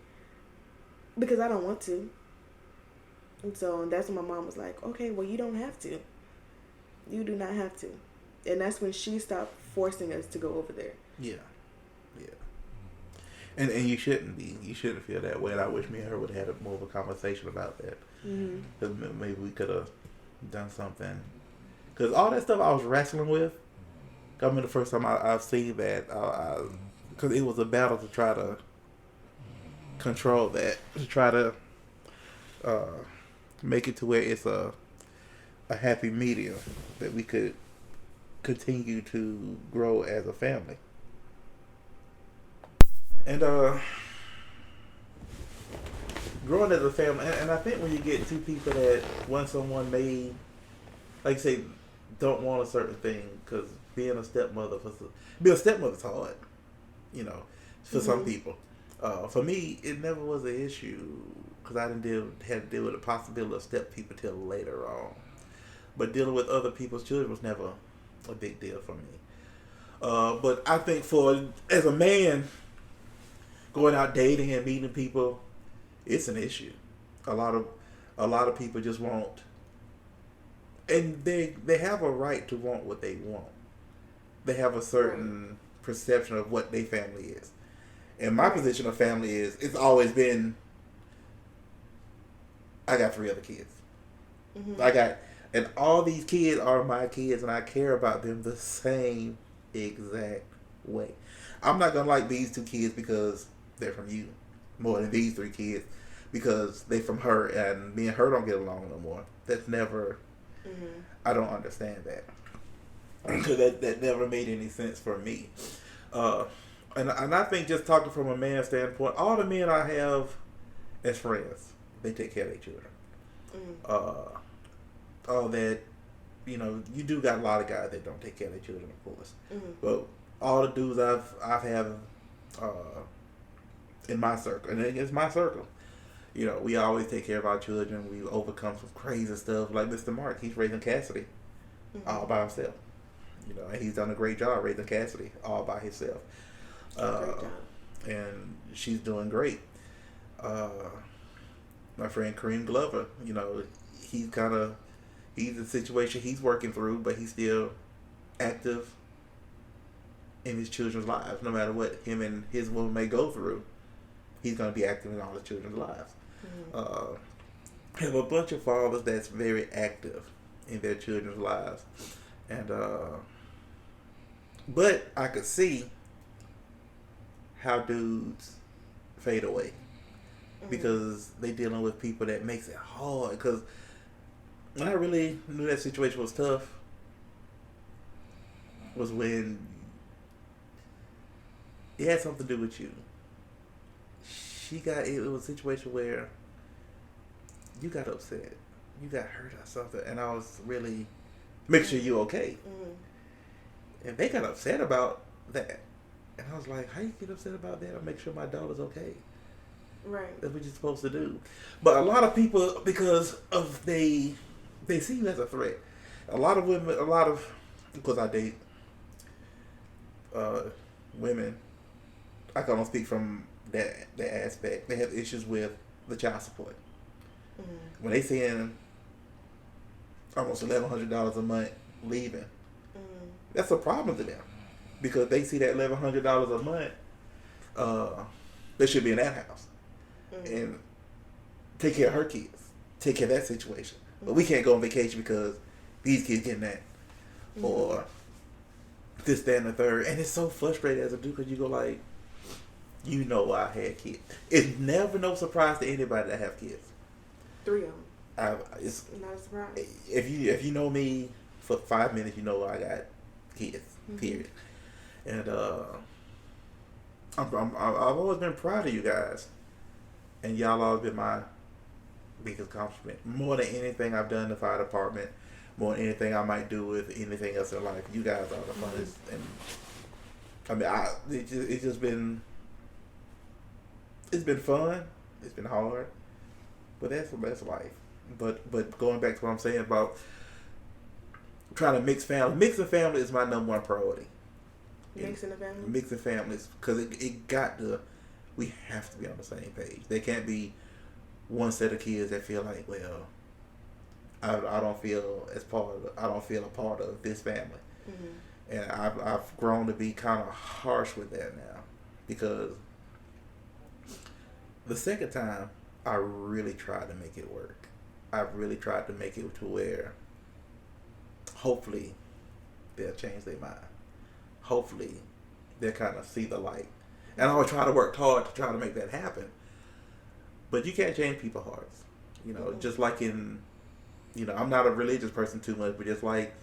Because I don't want to. And so that's when my mom was like, okay, well, you don't have to. You do not have to. And that's when she stopped forcing us to go over there. Yeah. Yeah. And you shouldn't be. You shouldn't feel that way. And I wish me and her would have had more of a conversation about that. Because maybe we could have done something. Because all that stuff I was wrestling with, I mean, the first time I've seen that, because it was a battle to try to control that, to try to make it to where it's a happy medium that we could continue to grow as a family. And growing as a family, and I think when you get two people that when someone may, like say, don't want a certain thing, because being a stepmother is hard, for some people. For me, it never was an issue because I didn't have to deal with the possibility of step people till later on. But dealing with other people's children was never a big deal for me. But I think as a man, going out dating and meeting people, it's an issue. A lot of people just want, and they have a right to want what they want. They have a certain perception of what their family is. And my position of family it's always been, I got 3 other kids. And all these kids are my kids, and I care about them the same exact way. I'm not going to like these 2 kids because they're from you more than these 3 kids because they from her, and me and her don't get along no more. That's never, I don't understand that. Because that never made any sense for me. And I think just talking from a man's standpoint, all the men I have as friends, they take care of their children. All that, you do got a lot of guys that don't take care of their children, of course. But all the dudes I've had in my circle, and it's my circle, we always take care of our children. We overcome some crazy stuff. Like Mr. Mark, he's raising Cassidy all by himself. And he's done a great job raising Cassidy all by himself. And she's doing great. My friend Kareem Glover, he's in a situation he's working through, but he's still active in his children's lives. No matter what him and his woman may go through, he's going to be active in all his children's lives. I have a bunch of fathers that's very active in their children's lives. And, but I could see how dudes fade away because they dealing with people that makes it hard. Because when I really knew that situation was tough was when it had something to do with you. It was a situation where you got upset, you got hurt or something, and I was really make sure you okay. And they got upset about that. And I was like, how you get upset about that? I'll make sure my daughter's okay. Right. That's what you're supposed to do. But a lot of people, because of they see you as a threat. A lot of women, because I date women, I can only speak from that aspect. They have issues with the child support. When they seeing almost $1,100 a month leaving, that's a problem to them because they see that $1,100 a month. They should be in that house and take care of her kids, take care of that situation. But we can't go on vacation because these kids getting that, or this, that, and the third. And it's so frustrating as a dude because you go like, I had kids. It's never no surprise to anybody that have kids. 3 of them. It's not a surprise. If you know me for 5 minutes, I got kids. Period. And I've always been proud of you guys, And y'all always been my biggest accomplishment. More than anything I've done in the fire department, more than anything I might do with anything else in life. You guys are the funnest. And I mean, it's just been, it's been fun. It's been hard, but that's life. But going back to what I'm saying about trying to mix family, mixing family is my number one priority. Mixing the family? Mixing families, because it got to, we have to be on the same page. There can't be one set of kids that feel like, well, I don't feel I don't feel a part of this family. Mm-hmm. And I've grown to be kind of harsh with that now, because the second time I really tried to make it work. I really tried to make it to where hopefully they'll change their mind. Hopefully they'll kind of see the light. And I always try to work hard to try to make that happen. But you can't change people's hearts. You know, mm-hmm. Just like in, you know, I'm not a religious person too much, but just like,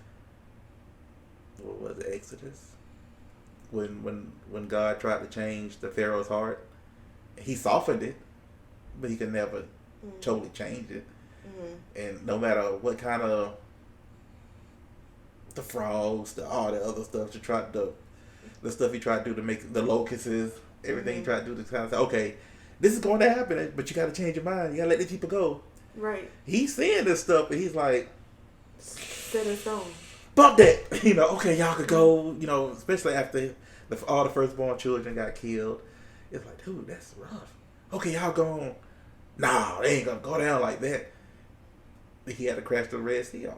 what was it, Exodus? When God tried to change the Pharaoh's heart, he softened it, but he could never totally change it. Mm-hmm. And no matter what kind of the frogs, all the other stuff the stuff he tried to do to make the locusts, everything he tried to do to kind of say, okay, this is going to happen, but you got to change your mind. You got to let these people go. Right. He's seeing this stuff, and he's like, set in stone. Bump that. You know, okay, y'all could go, you know, especially after all the firstborn children got killed. It's like, dude, that's rough. Okay, y'all going, nah, they ain't going to go down like that. He had to crash the Red Sea on.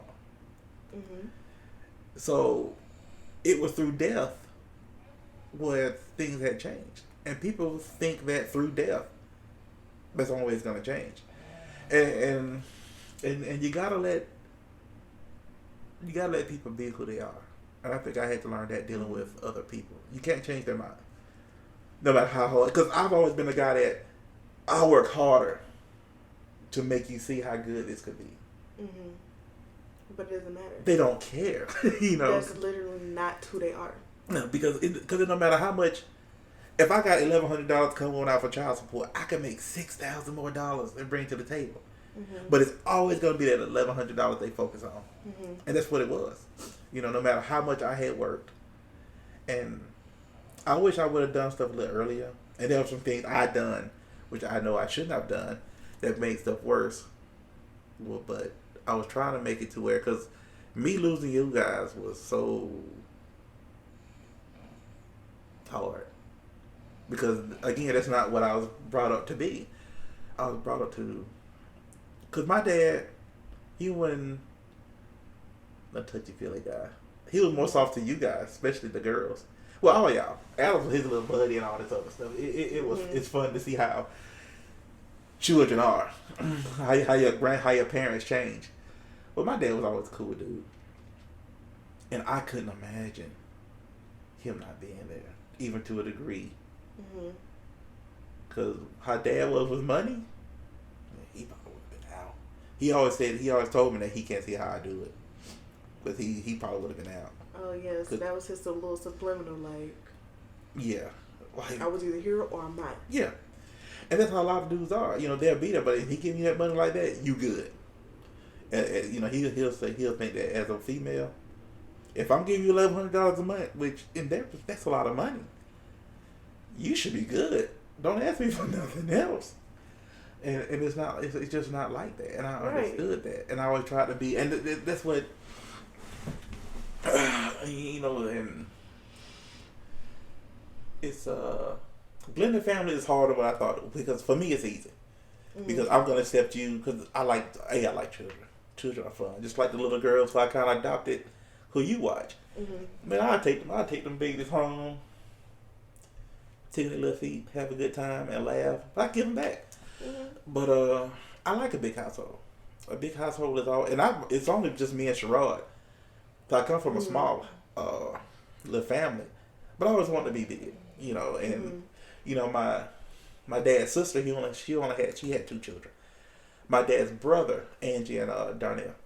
Mm-hmm. So, it was through death where things had changed. And people think that through death, that's the only way it's going to change. And you gotta let people be who they are. And I think I had to learn that dealing with other people. You can't change their mind, no matter how hard. Because I've always been the guy that I work harder to make you see how good this could be. Mm-hmm. But it doesn't matter. They don't care, you know. That's literally not who they are. No, because no matter how much. If I got $1,100 coming out for child support, I can make $6,000 more and bring to the table. Mm-hmm. But it's always going to be that $1,100 they focus on. Mm-hmm. And that's what it was. You know, no matter how much I had worked. And I wish I would have done stuff a little earlier. And there were some things I done, which I know I shouldn't have done, that made stuff worse. Well, but I was trying to make it to where, because me losing you guys was so hard. Because, again, that's not what I was brought up to be. I was brought up to... Because my dad, he wasn't a touchy-feely guy. He was more soft to you guys, especially the girls. Well, all y'all. Adam was his little buddy and all this other stuff. It's fun to see how children are. how your parents change. But my dad was always a cool dude. And I couldn't imagine him not being there, even to a degree. Because how dad was with money, he probably would have been out. He always told me that he can't see how I do it, but he probably would have been out. Oh yeah, so that was his little subliminal, like, yeah, like I was either here or I'm not. Yeah, and that's how a lot of dudes are. You know, they'll be there, but if he give you that money like that, you good. And you know, he'll think that as a female, if I'm giving you $1,100 a month, which in that's a lot of money. You should be good. Don't ask me for nothing else. And it's not. It's just not like that. And I understood that. And I always tried to be. And that's what. You know, and it's blended family is harder than I thought, because for me it's easy. Mm-hmm. Because I'm gonna accept you because I like children. Children are fun. Just like the little girls who I kind of adopted, who you watch. Mm-hmm. Man, I take them babies home. Tickle their little feet, have a good time, and laugh. I give them back. Mm-hmm. But I like a big household. A big household is all, and it's only just me and Sherrod. So I come from a small little family, but I always wanted to be big, you know. And you know, my dad's sister, she had 2 children. My dad's brother, Angie and Darnell.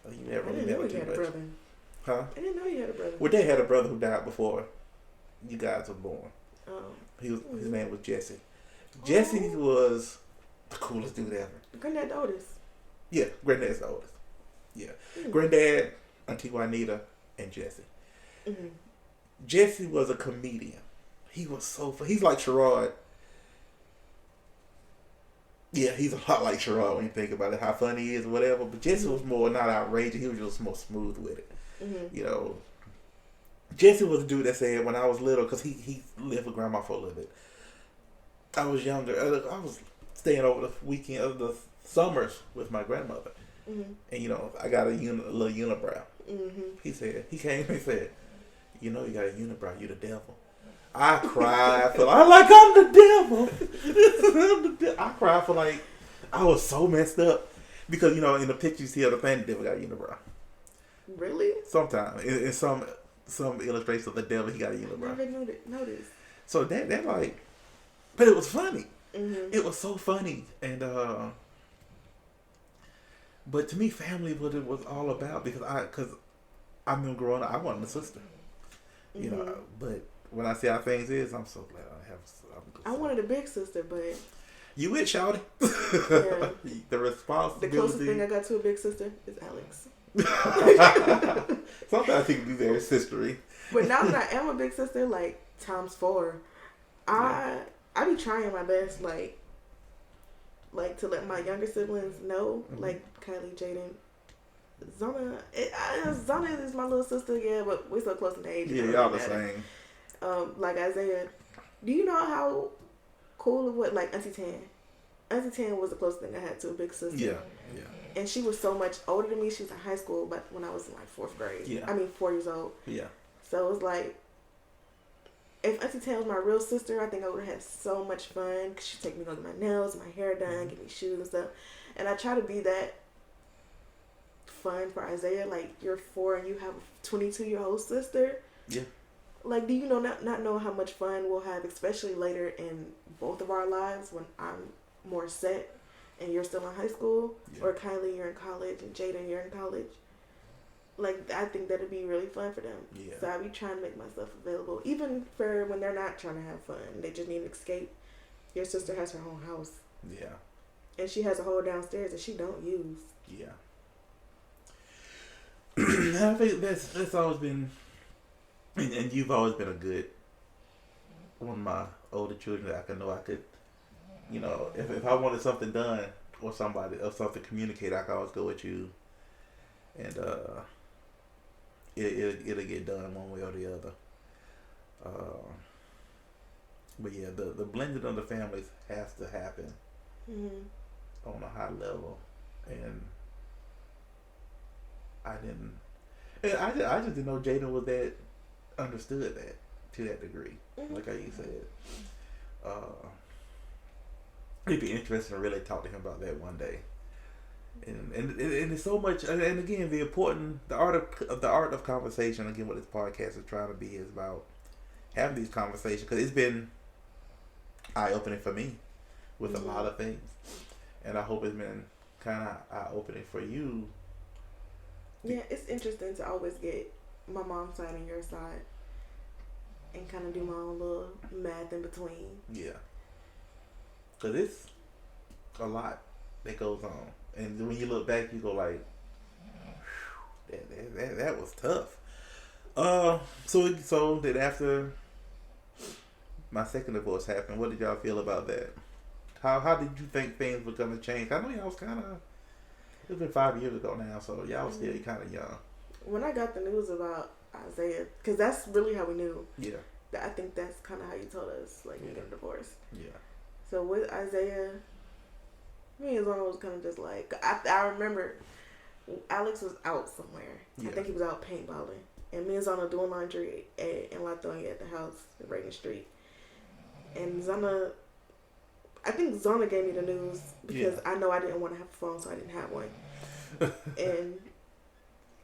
You never really met her too much. Brother. Huh? I didn't know you had a brother. Well, they had a brother who died before you guys were born. Oh. His name was Jesse. Jesse was The coolest dude ever. Granddad the oldest. Yeah, Granddad's the oldest. Yeah. Mm. Granddad, Auntie Juanita, and Jesse. Mm-hmm. Jesse was a comedian. He was so fun. He's like Sherrod. Yeah, he's a lot like Sherrod when you think about it, how funny he is or whatever. But Jesse was more not outrageous. He was just more smooth with it. Mm-hmm. You know, Jesse was the dude that said when I was little, because he lived with grandma for a little bit. I was younger. I was staying over the weekend of the summers with my grandmother. Mm-hmm. And, you know, I got a little unibrow. Mm-hmm. He came and said, you know you got a unibrow, you the devil. I cried for I'm the devil. I cried for I was so messed up. Because, you know, in the picture you see of the planet, the devil got a unibrow. Really? Sometimes. In some illustrations of the devil, he got a unibrow. I never noticed. So that but it was funny. Mm-hmm. It was so funny. And, but to me, family what it was all about, because I remember growing up, I wanted a sister. You Mm-hmm. know, but when I see how things is, I'm so glad I have. I wanted a big sister, but You it, shouty. Yeah. The responsibility. The closest thing I got to a big sister is Alex. Sometimes he can be very sistery. But now that I am a big sister, times 4, I be trying my best, like to let my younger siblings know, Mm-hmm. like Kylie, Jaden, Zana is my little sister, yeah, but we're so close in age. Yeah, y'all the same. Like Isaiah, do you know how cool it was? Like Auntie Tan. Auntie Tan was the closest thing I had to a big sister. Yeah. And she was so much older than me. She was in high school, but when I was in 4th grade. Yeah. I mean, 4 years old. Yeah. So it was like, if Auntie Tan was my real sister, I think I would have had so much fun. Cause she'd take me to get my nails, my hair done, give me shoes and stuff. And I try to be that fun for Isaiah. Like, you're 4 and you have a 22-year-old sister. Yeah. Like, do you know not know how much fun we'll have, especially later in both of our lives when I'm more set and you're still in high school, or Kylie, you're in college, and Jaden, you're in college. Like, I think that'd be really fun for them. Yeah. So I be trying to make myself available, even for when they're not trying to have fun. They just need an escape. Your sister has her own house. Yeah. And she has a whole downstairs that she don't use. Yeah. I think that's always been, and you've always been a good one of my older children that I could, you know, if I wanted something done or something communicated, I could always go with you, and it'll get done one way or the other. But yeah, the blending of the families has to happen on a high level, and I just didn't know Jaden was that understood that to that degree, like how you said. It'd be interesting to really talk to him about that one day. And it's so much. And again, the art of conversation. Again, what this podcast is trying to be is about having these conversations, because it's been eye opening for me with a lot of things, and I hope it's been kind of eye opening for you. Yeah, it's interesting to always get my mom's side and your side, and kind of do my own little math in between. Yeah, because it's a lot that goes on. And when you look back, you go like, that was tough. So then after my second divorce happened, what did y'all feel about that? How did you think things were gonna change? I know y'all was it's been 5 years ago now, so y'all was still kind of young. When I got the news about Isaiah, because that's really how we knew. Yeah. I think that's kind of how you told us, like, you're gonna divorce. Yeah. So with Isaiah, me and Zona was kind of just like, I remember Alex was out somewhere. Yeah. I think he was out paintballing. And me and Zona doing laundry in Latonia at the house in Reagan Street. And I think Zona gave me the news because I know I didn't want to have a phone, so I didn't have one. And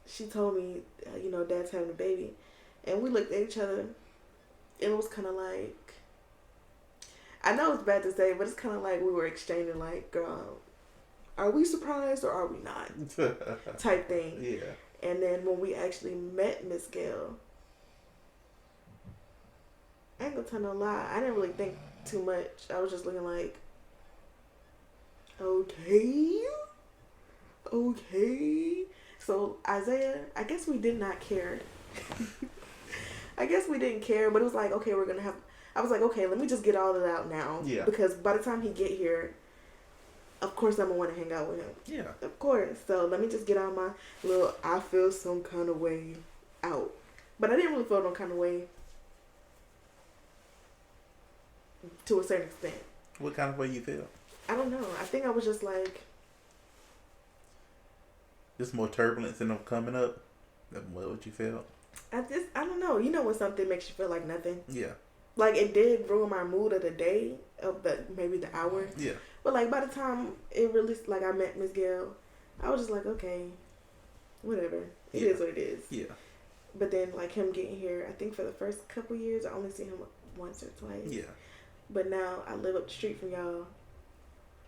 she told me, Dad's having a baby. And we looked at each other, and it was kind of like, I know it's bad to say, but it's kind of like we were exchanging, like, girl, are we surprised or are we not? Type thing. Yeah. And then when we actually met Miss Gail, I ain't gonna tell no lie, I didn't really think too much. I was just looking like, Okay. Okay. So Isaiah, I guess we did not care. I guess we didn't care, but it was like, okay, we're gonna have. I was like, okay, let me just get all of that out now. Yeah. Because by the time he get here, of course I'm gonna want to hang out with him. Yeah. Of course. So let me just get all my little I feel some kind of way out. But I didn't really feel no kind of way to a certain extent. What kind of way you feel? I don't know. I think I was just like, Just more turbulence in them coming up. What you feel? I don't know. You know when something makes you feel like nothing? Yeah. Like it did ruin my mood of the day, of maybe the hour. Yeah. But like by the time it really, like I met Miss Gail, I was just like, okay, whatever. It is what it is. Yeah. But then like him getting here, I think for the first couple years I only seen him once or twice. Yeah. But now I live up the street from y'all,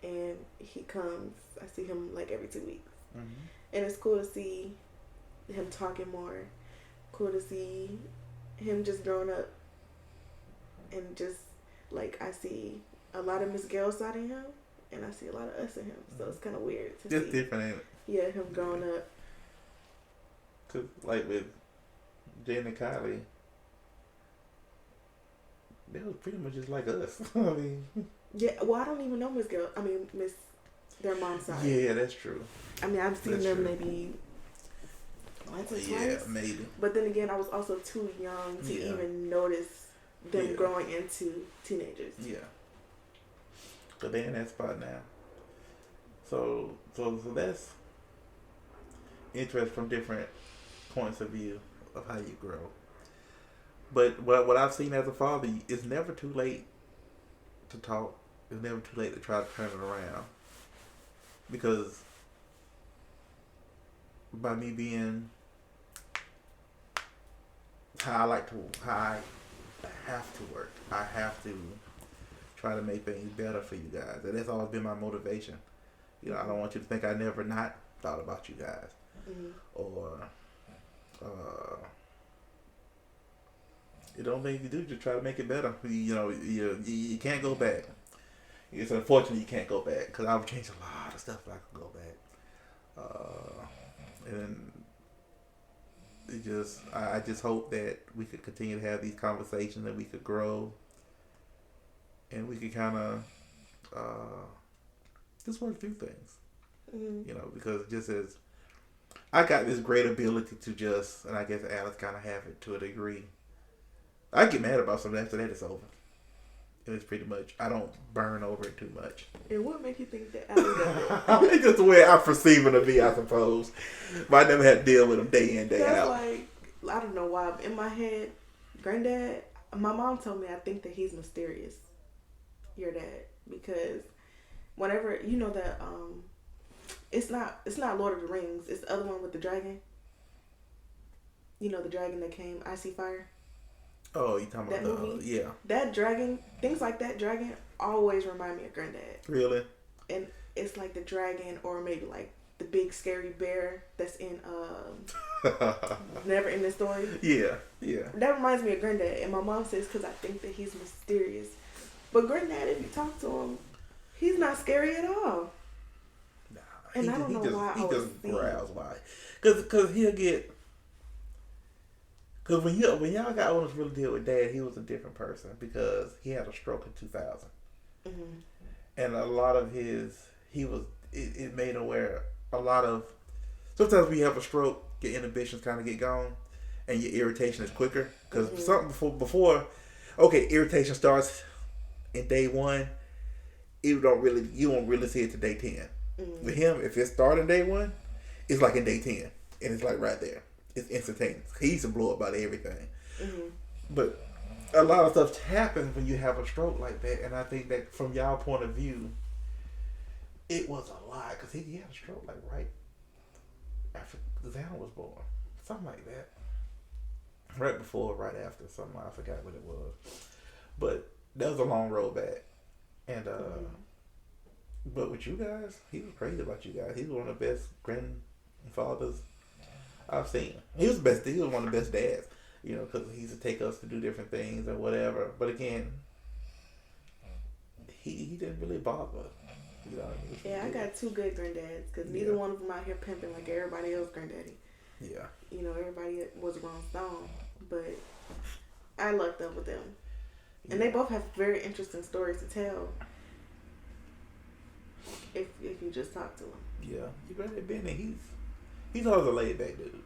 and he comes. I see him like every 2 weeks, and it's cool to see him talking more. Cool to see him just growing up, and just like I see a lot of Miss Gail side in him, and I see a lot of us in him. So it's kind of weird to Just see. different, ain't it? Yeah, him growing up. Cause like with Jen and Kylie, they was pretty much just like us. I mean, Yeah, well, I don't even know Miss Gail. I mean, their mom's side. yeah, that's true. I mean, I've seen That's them true. maybe once or Yeah, twice. maybe. But then again, I was also too young to Yeah. even notice them Yeah. growing into teenagers. Yeah. But they in that spot now. So that's interest from different points of view of how you grow. But what I've seen as a father, it's never too late to talk. It's never too late to try to turn it around. Because by me being how I have to work. I have to try to make things better for you guys. And that's always been my motivation. You know, I don't want you to think I never not thought about you guys. Or the only thing you do is just try to make it better. You know, you can't go back. It's unfortunate you can't go back because I've changed a lot of stuff, but I could go back. And I just hope that we could continue to have these conversations, and we could grow, and we could kind of just work through things. You know, because just as I got this great ability to just, and I guess Alex kind of have it to a degree. I get mad about something after that it's over. And it's pretty much, I don't burn over it too much. And what make you think that Alex does it? It's just the way I perceive it to be, I suppose. But I never had to deal with them day in, day That's out. like, I don't know why. In my head, granddad, my mom told me I think that he's mysterious. Your dad. Because whenever, you know that, it's not Lord of the Rings. It's the other one with the dragon. You know the dragon that came, Icy Fire? Oh, you talking That about movie? yeah. That dragon, things like that dragon always remind me of granddad. Really? And it's like the dragon, or maybe like the big scary bear that's in Never Ending Story. Yeah, yeah. That reminds me of granddad. And my mom says because I think that he's mysterious. But granddad, if you talk to him, he's not scary at all. Nah, And I don't know why I was just thinking. growls. Why? Because he'll get. Because when y'all got on to really deal with Dad, he was a different person because he had a stroke in 2000. And a lot of it made him aware a lot of, sometimes when you have a stroke, your inhibitions kind of get gone and your irritation is quicker. Because something before, okay, irritation starts in day 1, you won't really see it to day 10. With him, if it started day 1, it's like in day 10. And it's like right there. It's instantaneous. He used to blow up about everything. But a lot of stuff happens when you have a stroke like that. And I think that from y'all point of view, it was a lot. Because he had a stroke like right after Zana was born. Something like that. Right before or right after. Something, I forgot what it was. But that was a long road back. And but with you guys, he was crazy about you guys. He was one of the best grandfathers I've seen. He was the best. He was one of the best dads, you know, because he used to take us to do different things or whatever. But again, he didn't really bother You know what I mean? Yeah, I got 2 good granddads because neither one of them out here pimping like everybody else granddaddy. Yeah. You know, everybody was a wrong stone, but I lucked up with them. And they both have very interesting stories to tell if you just talk to them. Yeah, you better Benny. He's always a laid back dude.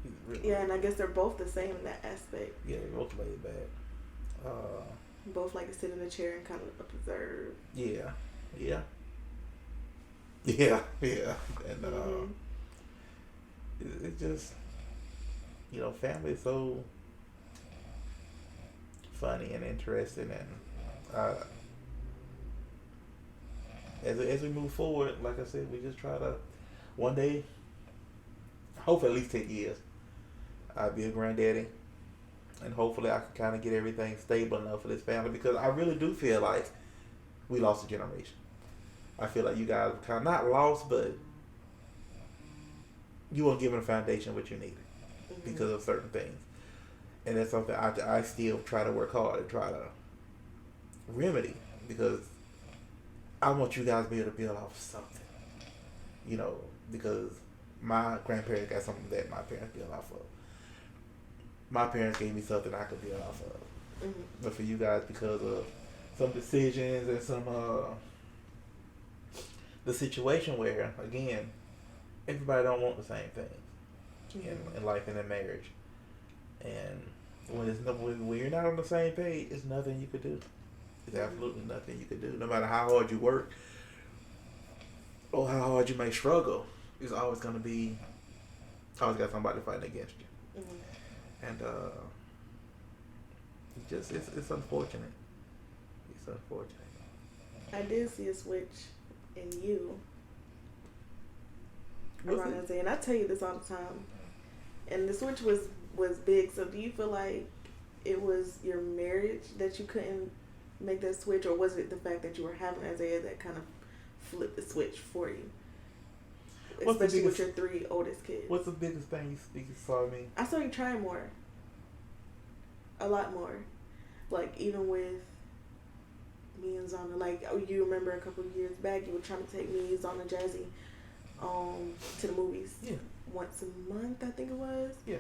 He's really and I guess they're both the same in that aspect. Yeah, they're both laid back. Both like to sit in a chair and kind of observe. Yeah. And it just, family is so funny and interesting, and as we move forward, like I said, we just try to one day, hopefully at least 10 years, I'll be a granddaddy, and hopefully I can kind of get everything stable enough for this family, because I really do feel like we lost a generation. I feel like you guys were kind of not lost, but you weren't given a foundation what you needed because of certain things. And that's something I still try to work hard and try to remedy, because I want you guys to be able to build off something. Because my grandparents got something that my parents built off of. My parents gave me something I could build off of. But for you guys, because of some decisions and some the situation where, again, everybody don't want the same things in life and in marriage. And when you're not on the same page, it's nothing you could do. It's absolutely nothing you could do. No matter how hard you work or how hard you may struggle, it's always going to be, always got somebody fighting against you. And it's unfortunate. It's unfortunate. I did see a switch in you around Isaiah, and I tell you this all the time. And the switch was big. So do you feel like it was your marriage that you couldn't make that switch, or was it the fact that you were having Isaiah that kind of flipped the switch for you? Especially with your 3 oldest kids. What's the biggest thing you saw me? I saw you trying more. A lot more. Like, even with me and Zana. Like, you remember a couple of years back, you were trying to take me, Zana, Jazzy, to the movies. Yeah. Once a month, I think it was. Yeah.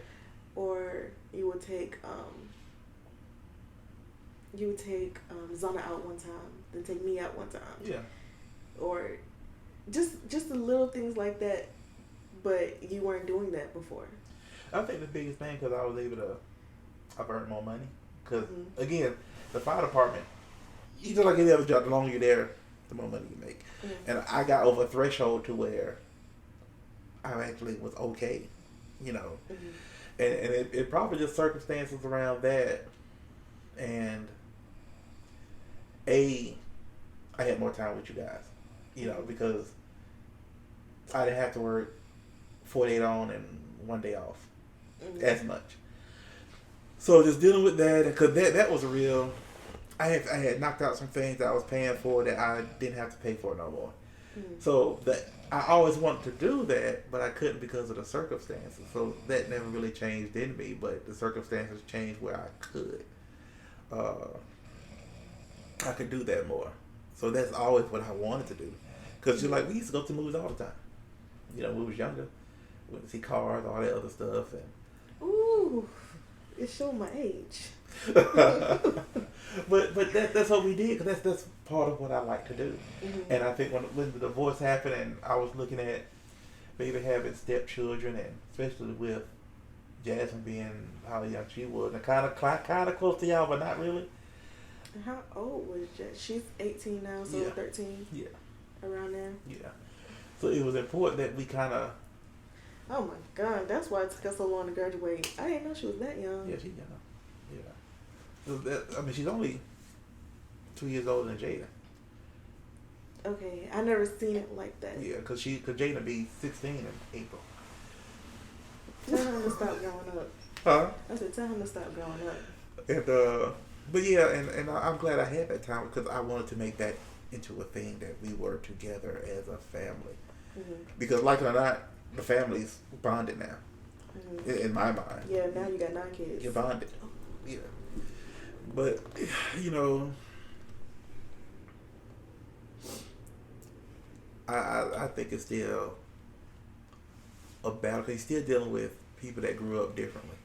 Or you would take Zana out one time, then take me out one time. Yeah. Or just the little things like that, but you weren't doing that before. I think the biggest thing, because I've earned more money. Because, again, the fire department, you just like any other job, the longer you're there, the more money you make. And I got over a threshold to where I actually was okay, And it probably just circumstances around that. And I had more time with you guys, because I didn't have to work 48 on and 1 day off as much. So just dealing with that, because that was a real, I had knocked out some things that I was paying for that I didn't have to pay for no more. So I always wanted to do that, but I couldn't because of the circumstances. So that never really changed in me, but the circumstances changed where I could. I could do that more. So that's always what I wanted to do. Because we used to go to movies all the time. When we was younger. We went to see Cars, all that other stuff. Ooh, it showed my age. but that's what we did, because that's part of what I like to do. And I think when the divorce happened, and I was looking at maybe having stepchildren, and especially with Jasmine being how young she was, and kind of close to y'all, but not really. How old was Jasmine? She's 18 now, so 13. Yeah. Around there. Yeah. So it was important that we kind of. Oh my God, that's why it took us so long to graduate. I didn't know she was that young. Yeah, she's young. Yeah. She's only 2 years older than Jada. Okay, I never seen it like that. Yeah, because Jada be 16 in April. Tell him to stop growing up. Huh? I said, tell him to stop growing up. And but yeah, and I'm glad I had that time, because I wanted to make that into a thing that we were together as a family. Because like it or not, the family's bonded now. In my mind. Yeah, now you got 9 kids. You're bonded. Yeah. But I think it's still a battle. 'Cause he's still dealing with people that grew up differently,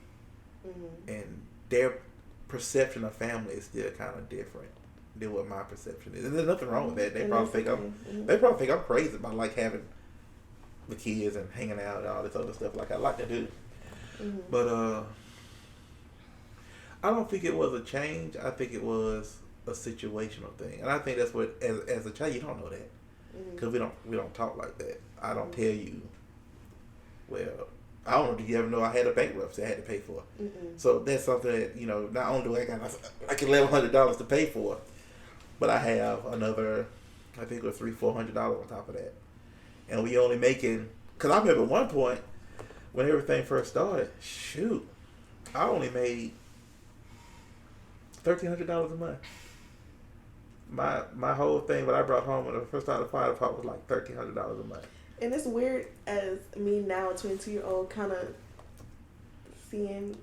and their perception of family is still kind of different than what my perception is. And there's nothing wrong with that. They probably think I'm crazy about like having the kids and hanging out and all this other stuff like I like to do. But I don't think it was a change. I think it was a situational thing, and I think that's what as a child you don't know that because we don't talk like that. I don't tell you. Well, I don't know. Did you ever know I had a bankruptcy I had to pay for? So that's something that not only do I got like $1,100 to pay for, but I have another, I think it was $300-400 on top of that, and we only making. Because I remember at one point when everything first started, shoot, I only made $1,300 a month. My whole thing, what I brought home when I first started the fire department was like $1,300 a month. And it's weird as me now, a 22-year-old, kind of seeing,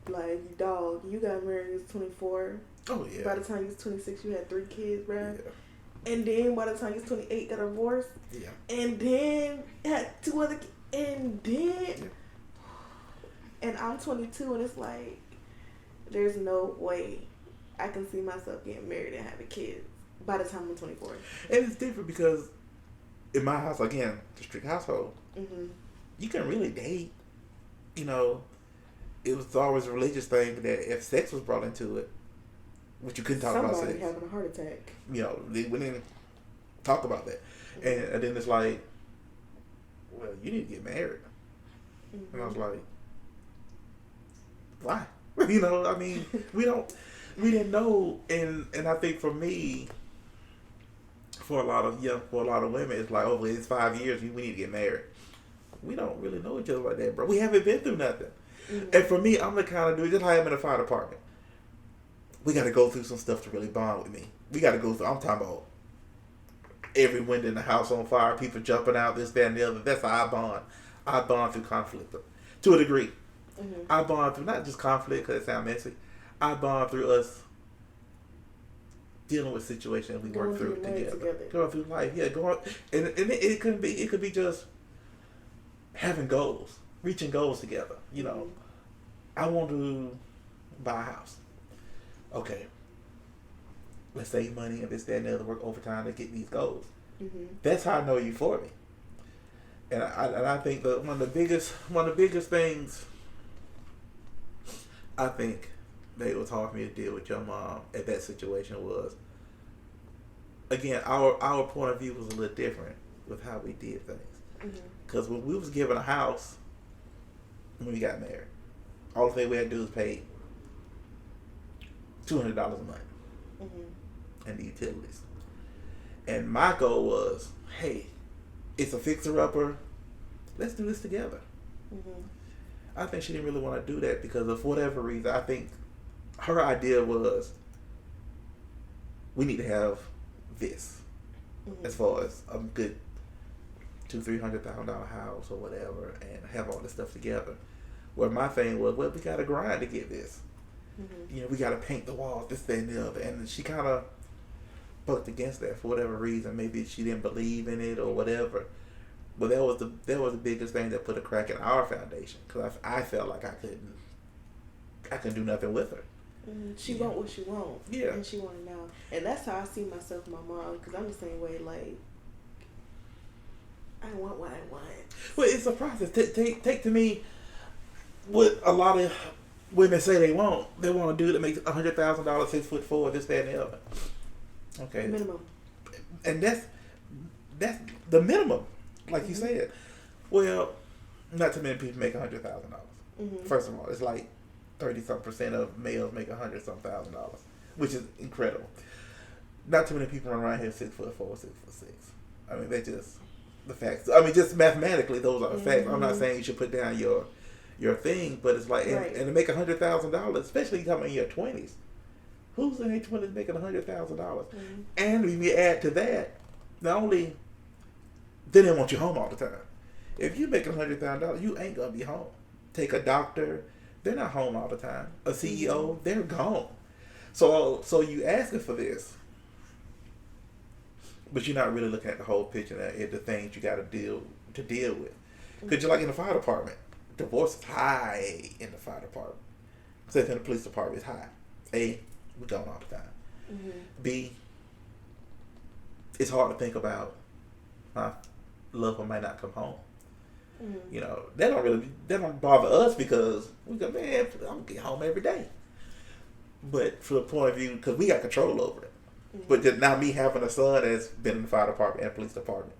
like, dog, you got married when you was 24. Oh, yeah. By the time you was 26, you had 3 kids, bruh. Yeah. And then by the time you was 28, got divorced. Yeah. And then had 2 other kids. And then... Yeah. And I'm 22, and it's like, there's no way I can see myself getting married and having kids by the time I'm 24. And it's different because in my house, again, the strict household, you can really date. It was always a religious thing that if sex was brought into it, which you couldn't talk about sex. Somebody having a heart attack. They wouldn't talk about that. And then it's like, well, you need to get married. And I was like, why? I mean, we didn't know. And I think for me, for a lot of women, it's like, oh, it's 5 years, we need to get married. We don't really know each other like that, bro. We haven't been through nothing. And for me, I'm the kind of dude, just like I'm in the fire department. We got to go through some stuff to really bond with me. We got to go through, I'm talking about every window in the house on fire, people jumping out, this, that, and the other. That's how I bond. I bond through conflict, to a degree. I bond through not just conflict because it sounds messy. I bond through us dealing with situations we work through together. Going through life, yeah. And it could be just having goals, reaching goals together. I want to buy a house. Okay. Let's save money and this, that, and the other, work overtime to get these goals. That's how I know you for me. And I think that one of the biggest things I think that it was hard for me to deal with your mom at that situation was, again, our point of view was a little different with how we did things. Because when we was given a house when we got married, all the thing we had to do was pay $200 a month and the utilities. And my goal was, hey, it's a fixer-upper. Let's do this together. I think she didn't really want to do that because of whatever reason. I think her idea was, we need to have this as far as a good $200,000-300,000 house or whatever, and have all this stuff together. Where my thing was, well, we got to grind to get this. We got to paint the walls, this, that, and the other. And she kind of bucked against that for whatever reason. Maybe she didn't believe in it or whatever. But that was the biggest thing that put a crack in our foundation, because I felt like I couldn't do nothing with her. She want what she want. Yeah. And she want it now. And that's how I see myself and my mom, because I'm the same way. Like, I want what I want. Well, it's a process. Take to me what a lot of women say they want. They want a dude that makes $100,000, 6'4", this, that, and the other. Okay. Minimum. And that's the minimum, like you said. Well, not too many people make $100,000. First of all, it's like 30-something% of males make $100,000, which is incredible. Not too many people run around here 6'4", 6'6". I mean, they're just the facts. I mean, just mathematically, those are the facts. I'm not saying you should put down your thing, but it's like, and to make $100,000, especially coming in your 20s, who's in their 20s making $100,000? And when we add to that, not only they don't want you home all the time. If you make $100,000, you ain't gonna be home. Take a doctor, they're not home all the time. A CEO, they're gone. So you asking for this. but you're not really looking at the whole picture at the things you got to deal with. Because you're like in the fire department, divorce is high in the fire department. Same in the police department is high. A, we gone all the time. Mm-hmm. B, it's hard to think about my loved one might not come home. Mm-hmm. You know, that don't bother us because we go, man, I'm gonna get home every day. But from the point of view, because we got control over it. Mm-hmm. But just now me having a son that's been in the fire department and police department,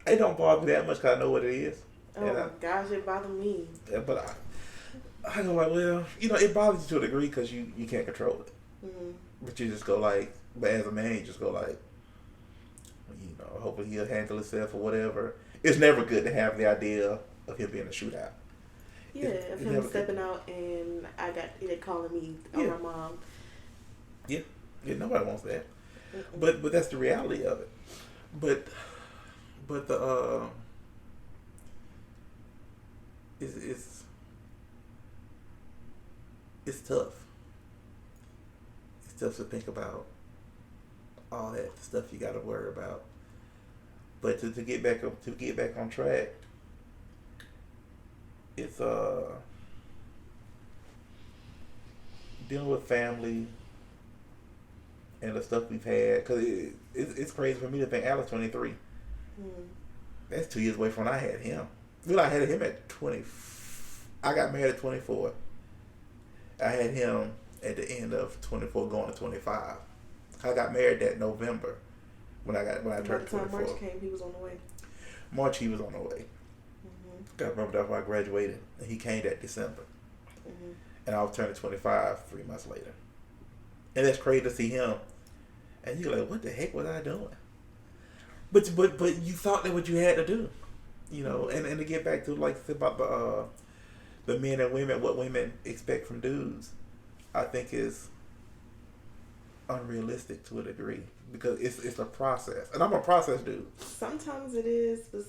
it don't bother me that much because I know what it is. Oh my gosh, it bothered me. But I go like, well, you know, it bothers you to a degree because you can't control it. Mm-hmm. But you just go like, but as a man, you just go like, you know, hopefully he'll handle himself or whatever. It's never good to have the idea of him being a shootout. Yeah, of him stepping out and I got either calling me or my mom. Yeah, nobody wants that. Mm-mm. But that's the reality of it. But the it's tough. It's tough to think about all that stuff you got to worry about. But to get back on track, it's dealing with family and the stuff we've had, because it's crazy for me to think Alex 23. Mm. That's 2 years away from when I had him. Well, I had him at 20. I got married at 24. I had him at the end of 24, going to 25. I got married that November when I turned 24. March came, he was on the way. March, he was on the way. Mm-hmm. I remember that's when I graduated, and he came that December. Mm-hmm. And I was turning 25 3 months later. And that's crazy to see him. And you're like, what the heck was I doing? But you thought that what you had to do, you know. And to get back to like about the men and women, what women expect from dudes, I think is unrealistic to a degree because it's a process, and I'm a process dude. Sometimes it is, but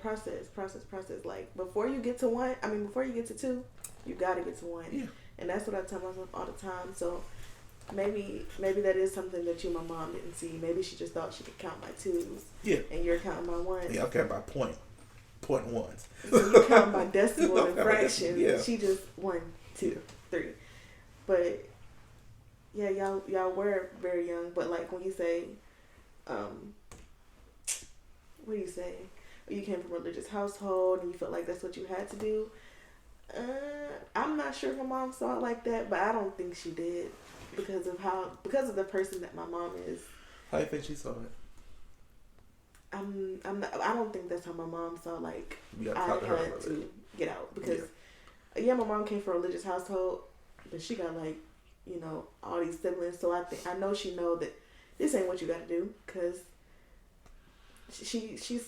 process. Like before you get to two, you gotta get to one. Yeah. And that's what I tell myself all the time. So maybe that is something that you and my mom didn't see. Maybe she just thought she could count my twos. Yeah. And you're counting by ones. Yeah, I'm counting by point ones. So you count by decimal and fractions. Yeah. She just 1, 2, 3. But yeah, y'all were very young. But like when you say, what do you say? You came from a religious household and you felt like that's what you had to do. I'm not sure if my mom saw it like that, but I don't think she did because of the person that my mom is. How do you think she saw it? I don't think that's how my mom saw like I had to get out because my mom came from a religious household, but she got like, you know, all these siblings. So I know she know that this ain't what you got to do because she's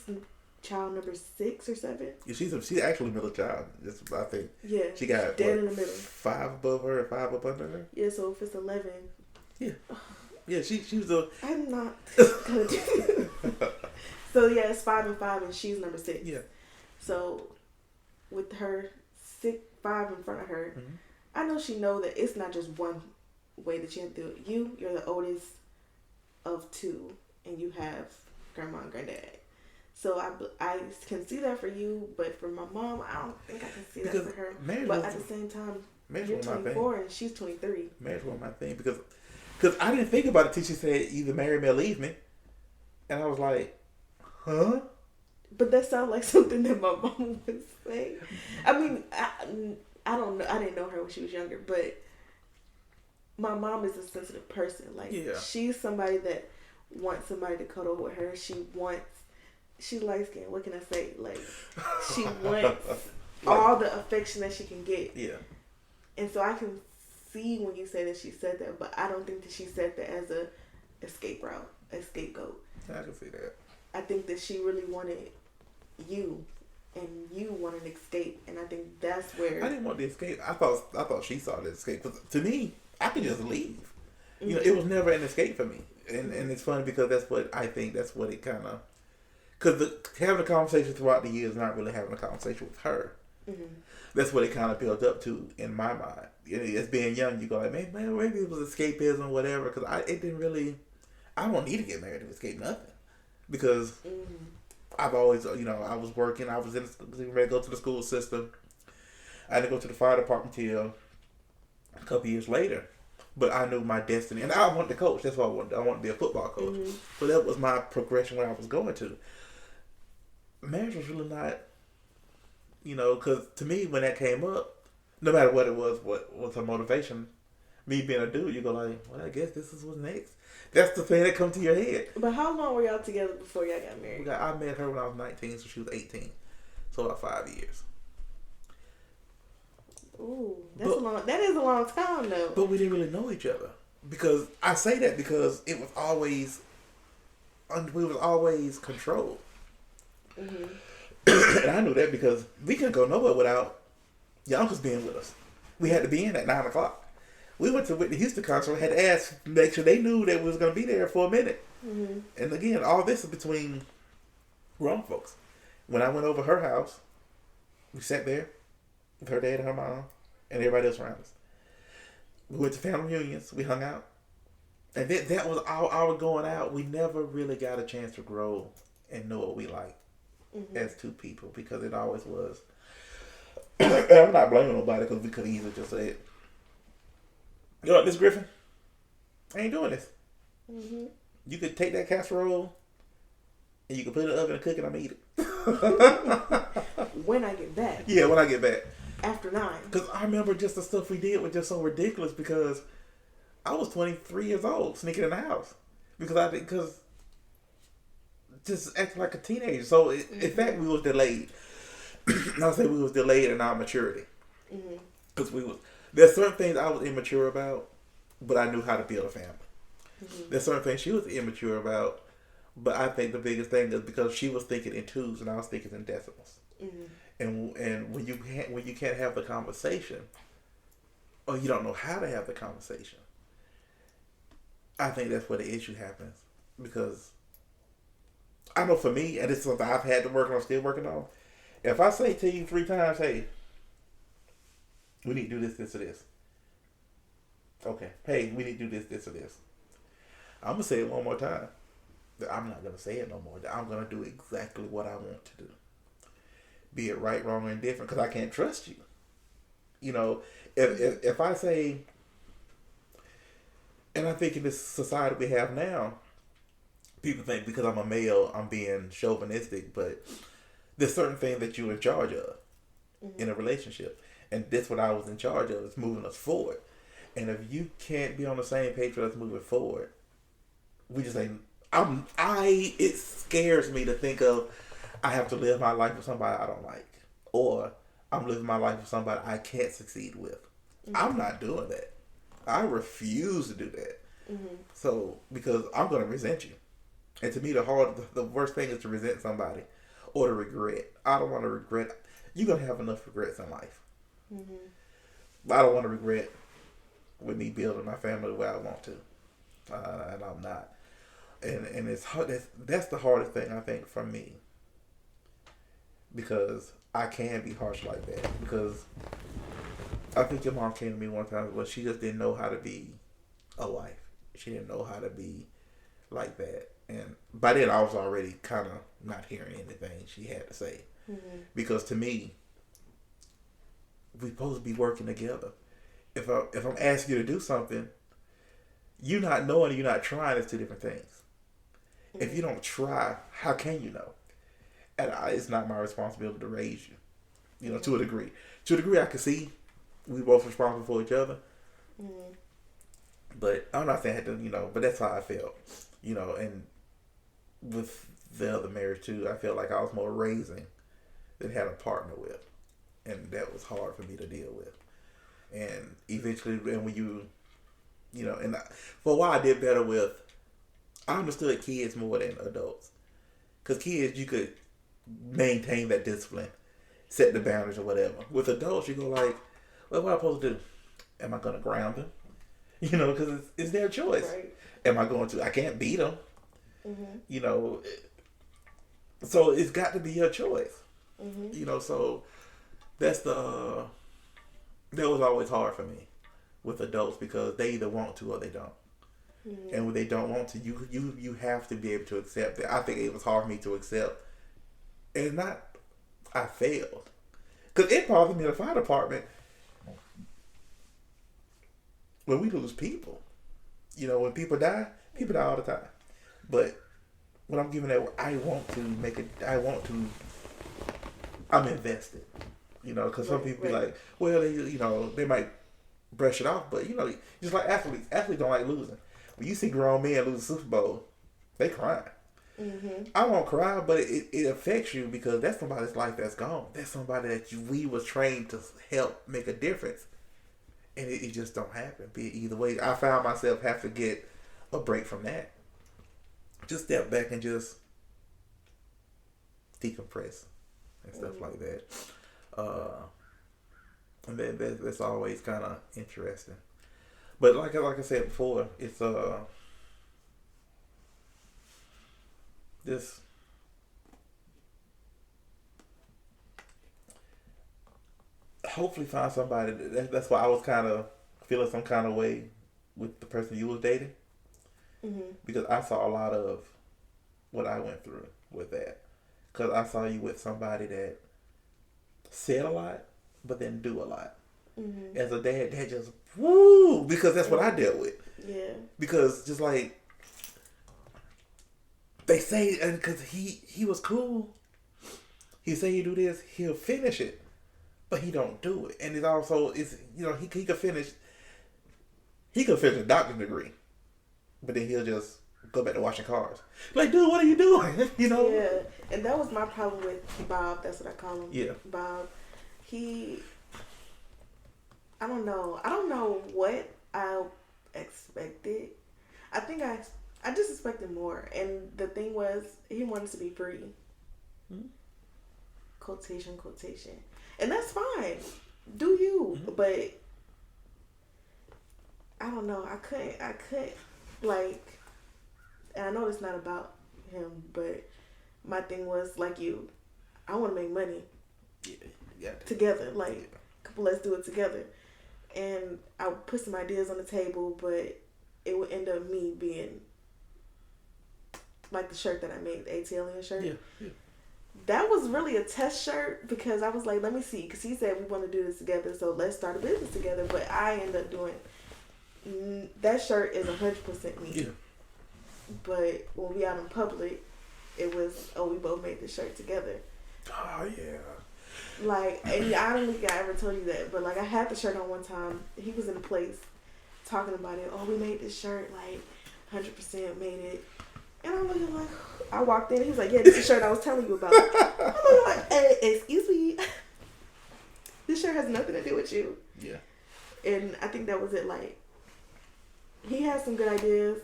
child number 6 or 7. Yeah, she's actually middle child. I think. Yeah. She got dead in the middle. 5 above her, 5 up under her. Yeah. So if it's 11. Yeah. Yeah. She was a. I'm not gonna do it. So yeah, it's 5 and 5, and she's number 6. Yeah. So with her 5 in front of her, mm-hmm. I know she know that it's not just one way that you have to do it. You're the oldest of 2, and you have grandma and granddad. So I can see that for you, but for my mom, I don't think I can see that for her. But at the same time, you're 24 and she's 23. Marriage was my thing because I didn't think about it till she said either marry me or leave me, and I was like, huh? But that sounds like something that my mom would say. I mean, I don't know. I didn't know her when she was younger, but my mom is a sensitive person. Like she's somebody that wants somebody to cuddle with her. She's light skinned. What can I say? Like, she wants all the affection that she can get. Yeah. And so I can see when you say that she said that, but I don't think that she said that as a scapegoat. I can see that. I think that she really wanted you, and you wanted an escape, and I think that's where. I didn't want the escape. I thought she saw the escape. Cause to me, I could just leave. Mm-hmm. You know, it was never an escape for me, and it's funny because that's what it kind of. Because having a conversation throughout the years, not really having a conversation with her. Mm-hmm. That's what it kind of built up to in my mind. You know, as being young, you go like, man, maybe it was escapism, whatever. Because it didn't really, I don't need to get married to escape nothing because Mm-hmm. I've always, I was working. I was ready to go to the school system. I had to go to the fire department till a couple years later. But I knew my destiny, and I wanted to coach. That's what I wanted. I wanted to be a football coach. Mm-hmm. So that was my progression where I was going to. Marriage was really not, because to me when that came up, no matter what it was, what was her motivation, me being a dude, you go like, well, I guess this is what's next. That's the thing that comes to your head. But how long were y'all together before y'all got married? I met her when I was 19, so she was 18. So about 5 years. Ooh, that is a long time though. But we didn't really know each other. Because I say that because it was always, we was always controlled. Mm-hmm. And I knew that because we couldn't go nowhere without your uncles being with us. We had to be in at 9 o'clock. We went to Whitney Houston concert. Had to ask, make sure they knew that we was going to be there for a minute. Mm-hmm. And again, all this is between grown folks. When I went over her house, we sat there with her dad and her mom and everybody else around us. We went to family reunions. We hung out. And that was our going out. We never really got a chance to grow and know what we like as two people because it always was. And I'm not blaming nobody because we could easily just say it. You know what, Miss Griffin? I ain't doing this. Mm-hmm. You could take that casserole and you can put it in the oven and cook it. I'm gonna eat it. When I get back. Yeah, when I get back. After 9. Because I remember just the stuff we did was just so ridiculous because I was 23 years old sneaking in the house because just acting like a teenager. So in fact, we was delayed. I'll say we was delayed in our maturity because there's certain things I was immature about, but I knew how to build a family. Mm-hmm. There's certain things she was immature about, but I think the biggest thing is because she was thinking in twos and I was thinking in decimals. Mm-hmm. And when you can't have the conversation, or you don't know how to have the conversation, I think that's where the issue happens. Because I know for me, and this is something I've had to work on, I'm still working on. If I say to you 3 times, hey, we need to do this, this, or this. Okay. Hey, we need to do this, this, or this. I'm going to say it one more time. I'm not going to say it no more. I'm going to do exactly what I want to do. Be it right, wrong, or indifferent, because I can't trust you. If I say, and I think in this society we have now, people think because I'm a male, I'm being chauvinistic, but there's certain things that you're in charge of in a relationship. And that's what I was in charge of, is moving us forward. And if you can't be on the same page with us moving forward, we just ain't. It scares me to think of I have to live my life with somebody I don't like, or I'm living my life with somebody I can't succeed with. I'm not doing that. I refuse to do that. So because I'm going to resent you, and to me the worst thing is to resent somebody or to regret. I don't want to regret. You're going to have enough regrets in life. I don't want to regret with me building my family the way I want to, and I'm not. And it's hard. That's the hardest thing I think for me, because I can be harsh like that. Because I think your mom came to me one time, but she just didn't know how to be a wife. She didn't know how to be like that. And by then I was already kind of not hearing anything she had to say, because to me, we're supposed to be working together. If I'm asking you to do something, you not knowing, you're not trying, is 2 different things. If you don't try, how can you know? And it's not my responsibility to raise you, to a degree. To a degree, I can see we both responsible for each other. But I'm not saying I had to, but that's how I felt, and with the other marriage too, I felt like I was more raising than had a partner with. And that was hard for me to deal with. And eventually, and when and for a while I did better with, I understood kids more than adults. Because kids, you could maintain that discipline, set the boundaries or whatever. With adults, you go like, well, what am I supposed to do? Am I going to ground them? Because it's their choice. Right. Am I going to? I can't beat them. So it's got to be your choice. So that was always hard for me with adults, because they either want to or they don't. Mm-hmm. And when they don't want to, you have to be able to accept it. I think it was hard for me to accept. And it's not, I failed. Because it bothers me in the fire department when we lose people. You know, when people die all the time. But when I'm giving that, I want to make it, I'm invested. You know, because some people be like, well, they might brush it off. But, just like athletes. Athletes don't like losing. When you see grown men lose the Super Bowl, they cry. Mm-hmm. I won't cry, but it affects you because that's somebody's life that's gone. That's somebody that we was trained to help make a difference. And it just don't happen. Be it either way. I found myself have to get a break from that. Just step back and just decompress and stuff like that. And then that's always kind of interesting. But like I said before, it's this hopefully find somebody. That's why I was kind of feeling some kind of way with the person you was dating. Mm-hmm. Because I saw a lot of what I went through with that. Because I saw you with somebody that said a lot, but didn't do a lot. Mm-hmm. As a dad, that just, woo! Because that's what I dealt with. Yeah. Because just like, they say, and because he was cool, he say he do this, he'll finish it. But he don't do it. And it also, he could finish a doctor's degree. But then he'll just go back to washing cars. Like, dude, what are you doing? Yeah, and that was my problem with Bob. That's what I call him. Yeah. Bob. I don't know what I expected. I think I just expected more. And the thing was, he wanted to be free. Mm-hmm. Quotation. And that's fine. Do you. Mm-hmm. But I don't know. I couldn't like, and I know it's not about him, but my thing was like you, I want to make money. Yeah. Together, like, let's do it together. And I would put some ideas on the table, but it would end up me being like the shirt that I made, the ATLian shirt. Yeah. That was really a test shirt because I was like, let me see, because he said we want to do this together, so let's start a business together. But I ended up doing that shirt is 100% me. Yeah. But when we out in public, it was, we both made the shirt together. Oh yeah. Like, and I don't think I ever told you that, but like I had the shirt on one time. He was in a place talking about it. Oh, we made this shirt, like 100% made it. And I'm looking like, I walked in. He was like, yeah, this is the shirt I was telling you about. I'm looking like, hey, excuse me, this shirt has nothing to do with you. Yeah. And I think that was it. Like, he had some good ideas,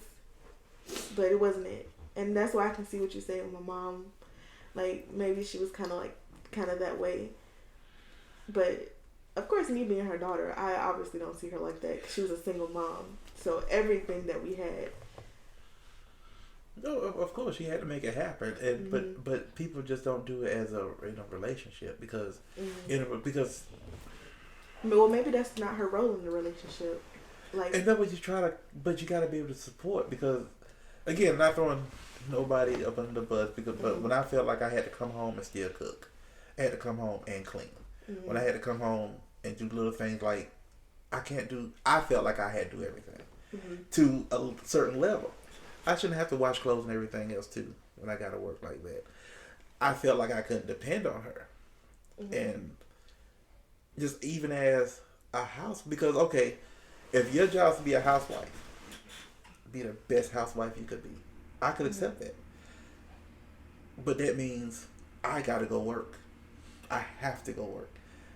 but it wasn't it. And that's why I can see what you're saying with my mom. Like, maybe she was kind of that way. But, of course, me being her daughter, I obviously don't see her like that. 'Cause she was a single mom. So, everything that we had. No, of course, she had to make it happen. And but people just don't do it as in a relationship because, because... Well, maybe that's not her role in the relationship. Like, and that's what you try to... But you got to be able to support because, again, not throwing nobody up under the bus, but when I felt like I had to come home and still cook, I had to come home and clean. When I had to come home and do little things like I felt like I had to do everything to a certain level. I shouldn't have to wash clothes and everything else too when I got to work like that. I felt like I couldn't depend on her. And just even as a house, because okay, if your job is to be a housewife, be the best housewife you could be, I could accept that. But that means I got to go work. I have to go work.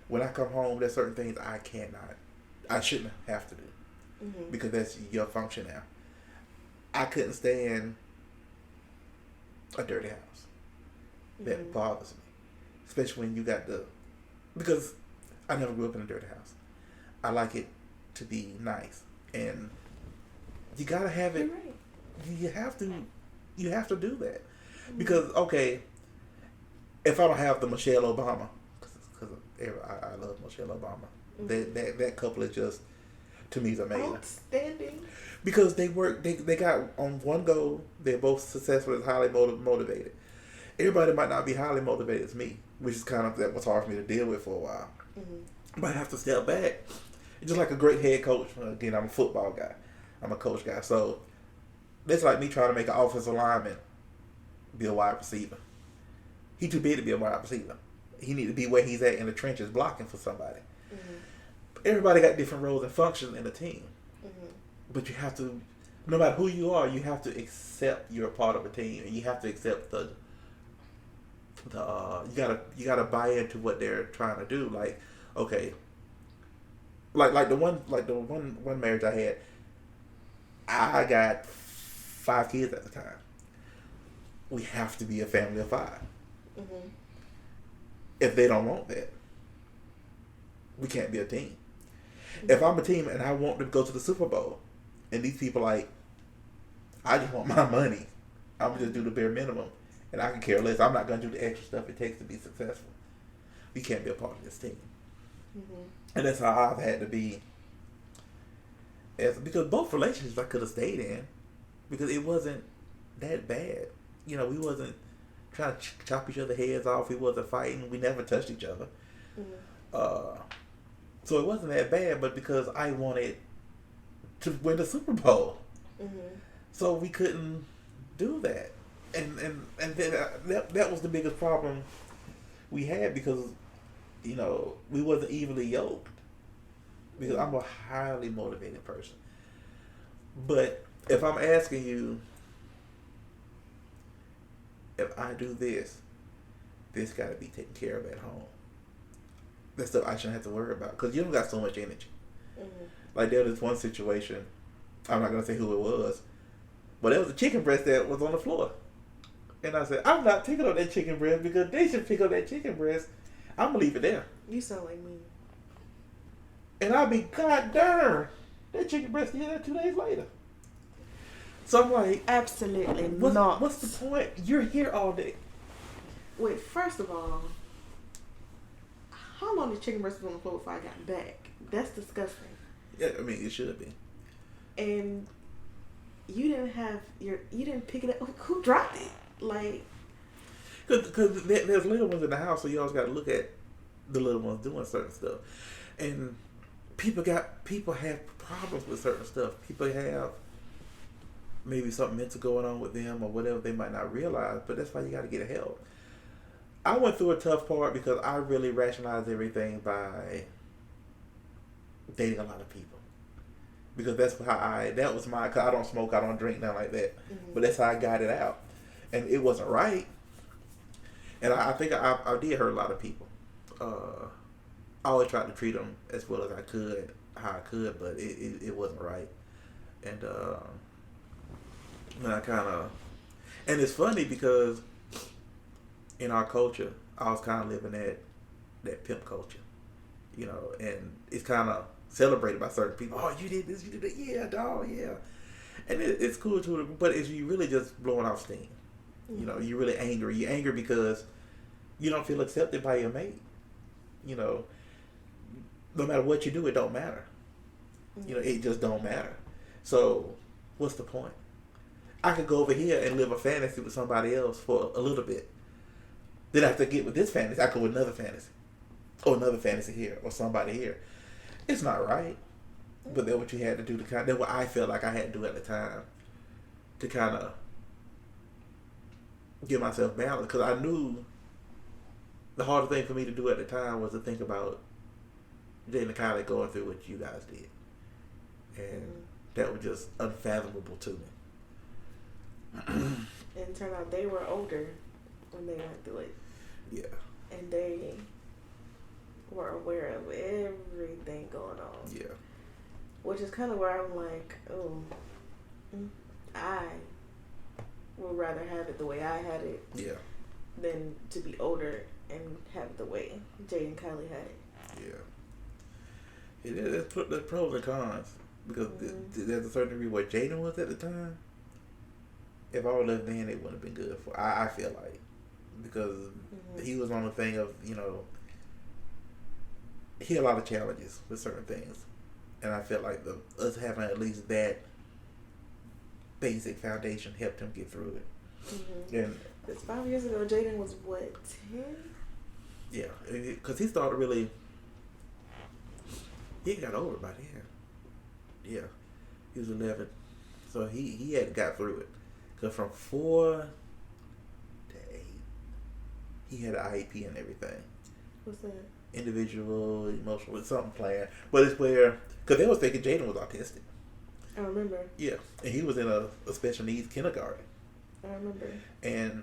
When I come home, there's certain things I shouldn't have to do because that's your function now. I couldn't stand a dirty house. That bothers me. Especially when you got because I never grew up in a dirty house. I like it to be nice. And you gotta have it. Right. You have to do that. Because, okay, if I don't have the Michelle Obama, because I love Michelle Obama, that couple is just to me is amazing. Outstanding. Because they work, they got on one goal. They're both successful and highly motivated. Everybody might not be highly motivated as me, which is kind of that was hard for me to deal with for a while. Mm-hmm. But I have to step back. It's just like a great head coach. Again, I'm a football guy. I'm a coach guy. So that's like me trying to make an offensive lineman be a wide receiver. He too big to be a wide receiver. He need to be where he's at in the trenches blocking for somebody. Mm-hmm. Everybody got different roles and functions in the team. Mm-hmm. But you have to, no matter who you are, you have to accept you're a part of a team, and you have to accept you gotta buy into what they're trying to do. Like, okay, like the one marriage I had, I got 5 kids at the time. We have to be a family of 5. Mm-hmm. If they don't want that, we can't be a team. Mm-hmm. If I'm a team and I want to go to the Super Bowl, and these people like, I just want my money, I'm gonna just do the bare minimum, and I can care less. I'm not gonna do the extra stuff it takes to be successful. We can't be a part of this team. Mm-hmm. And that's how I've had to be. Because both relationships I could have stayed in, because it wasn't that bad. You know, we wasn't trying to chop each other's heads off. We wasn't fighting. We never touched each other. Mm-hmm. So it wasn't that bad, but because I wanted to win the Super Bowl. Mm-hmm. So we couldn't do that. And then that was the biggest problem we had, because, you know, we wasn't evenly yoked. Because I'm a highly motivated person. But if I'm asking you, if I do this got to be taken care of at home. That's stuff I shouldn't have to worry about, because you don't got so much energy. Mm-hmm. Like, there was one situation, I'm not going to say who it was, but there was a chicken breast that was on the floor. And I said, I'm not picking up that chicken breast, because they should pick up that chicken breast. I'm going to leave it there. You sound like me. And I'll be, God darn, that chicken breast is there 2 days later. So I'm like, absolutely not. What's the point? You're here all day. Wait, first of all, how long the chicken breast was on the floor before I got back? That's disgusting. Yeah, I mean, it should be. And you didn't pick it up. Like, who dropped it? Like, because there's little ones in the house, so you always got to look at the little ones doing certain stuff. And people have problems with certain stuff. People have maybe something mental going on with them or whatever they might not realize, but that's why you got to get help. I went through a tough part because I really rationalized everything by dating a lot of people. Because that's how cause I don't smoke, I don't drink, nothing like that. Mm-hmm. But that's how I got it out. And it wasn't right. And I think I did hurt a lot of people. I always tried to treat them as well as I could, how I could, but it wasn't right. And I kind of, and it's funny because in our culture, I was kind of living that pimp culture, you know, and it's kind of celebrated by certain people. Oh, you did this, you did that, yeah, dog, yeah. And it's cool too, but it's you really just blowing off steam. Mm-hmm. You know, you're really angry. You're angry because you don't feel accepted by your mate. You know, no matter what you do, it don't matter. Mm-hmm. You know, it just don't matter. So, what's the point? I could go over here and live a fantasy with somebody else for a little bit. Then after I get with this fantasy, I go with another fantasy. Or another fantasy here, or somebody here. It's not right. But that's what you had to do that's what I felt like I had to do at the time to kind of get myself balanced. Because I knew the hardest thing for me to do at the time was to think about Jane kind of going through what you guys did. And that was just unfathomable to me. And it turned out they were older when they went through it. Yeah. And they were aware of everything going on. Yeah. Which is kind of where I'm like, oh, I would rather have it the way I had it. Yeah. Than to be older and have it the way Jay and Kylie had it. Yeah. It is. There's pros and cons. Because there's a certain degree where Jaden was at the time. If I would have lived then, it wouldn't have been good for. I feel like, because he was on the thing of, you know, he had a lot of challenges with certain things, and I felt like us having at least that basic foundation helped him get through it. Mm-hmm. And Because 5 years ago, Jaden was what, 10? yeah, because he started really. He got over by then. Yeah, he was 11, so he had got through it. Cause from 4 to 8, he had an IEP and everything. What's that? Individual, emotional, something plan. But it's where, because they was thinking Jaden was autistic. I remember. Yeah, and he was in a special needs kindergarten. I remember. And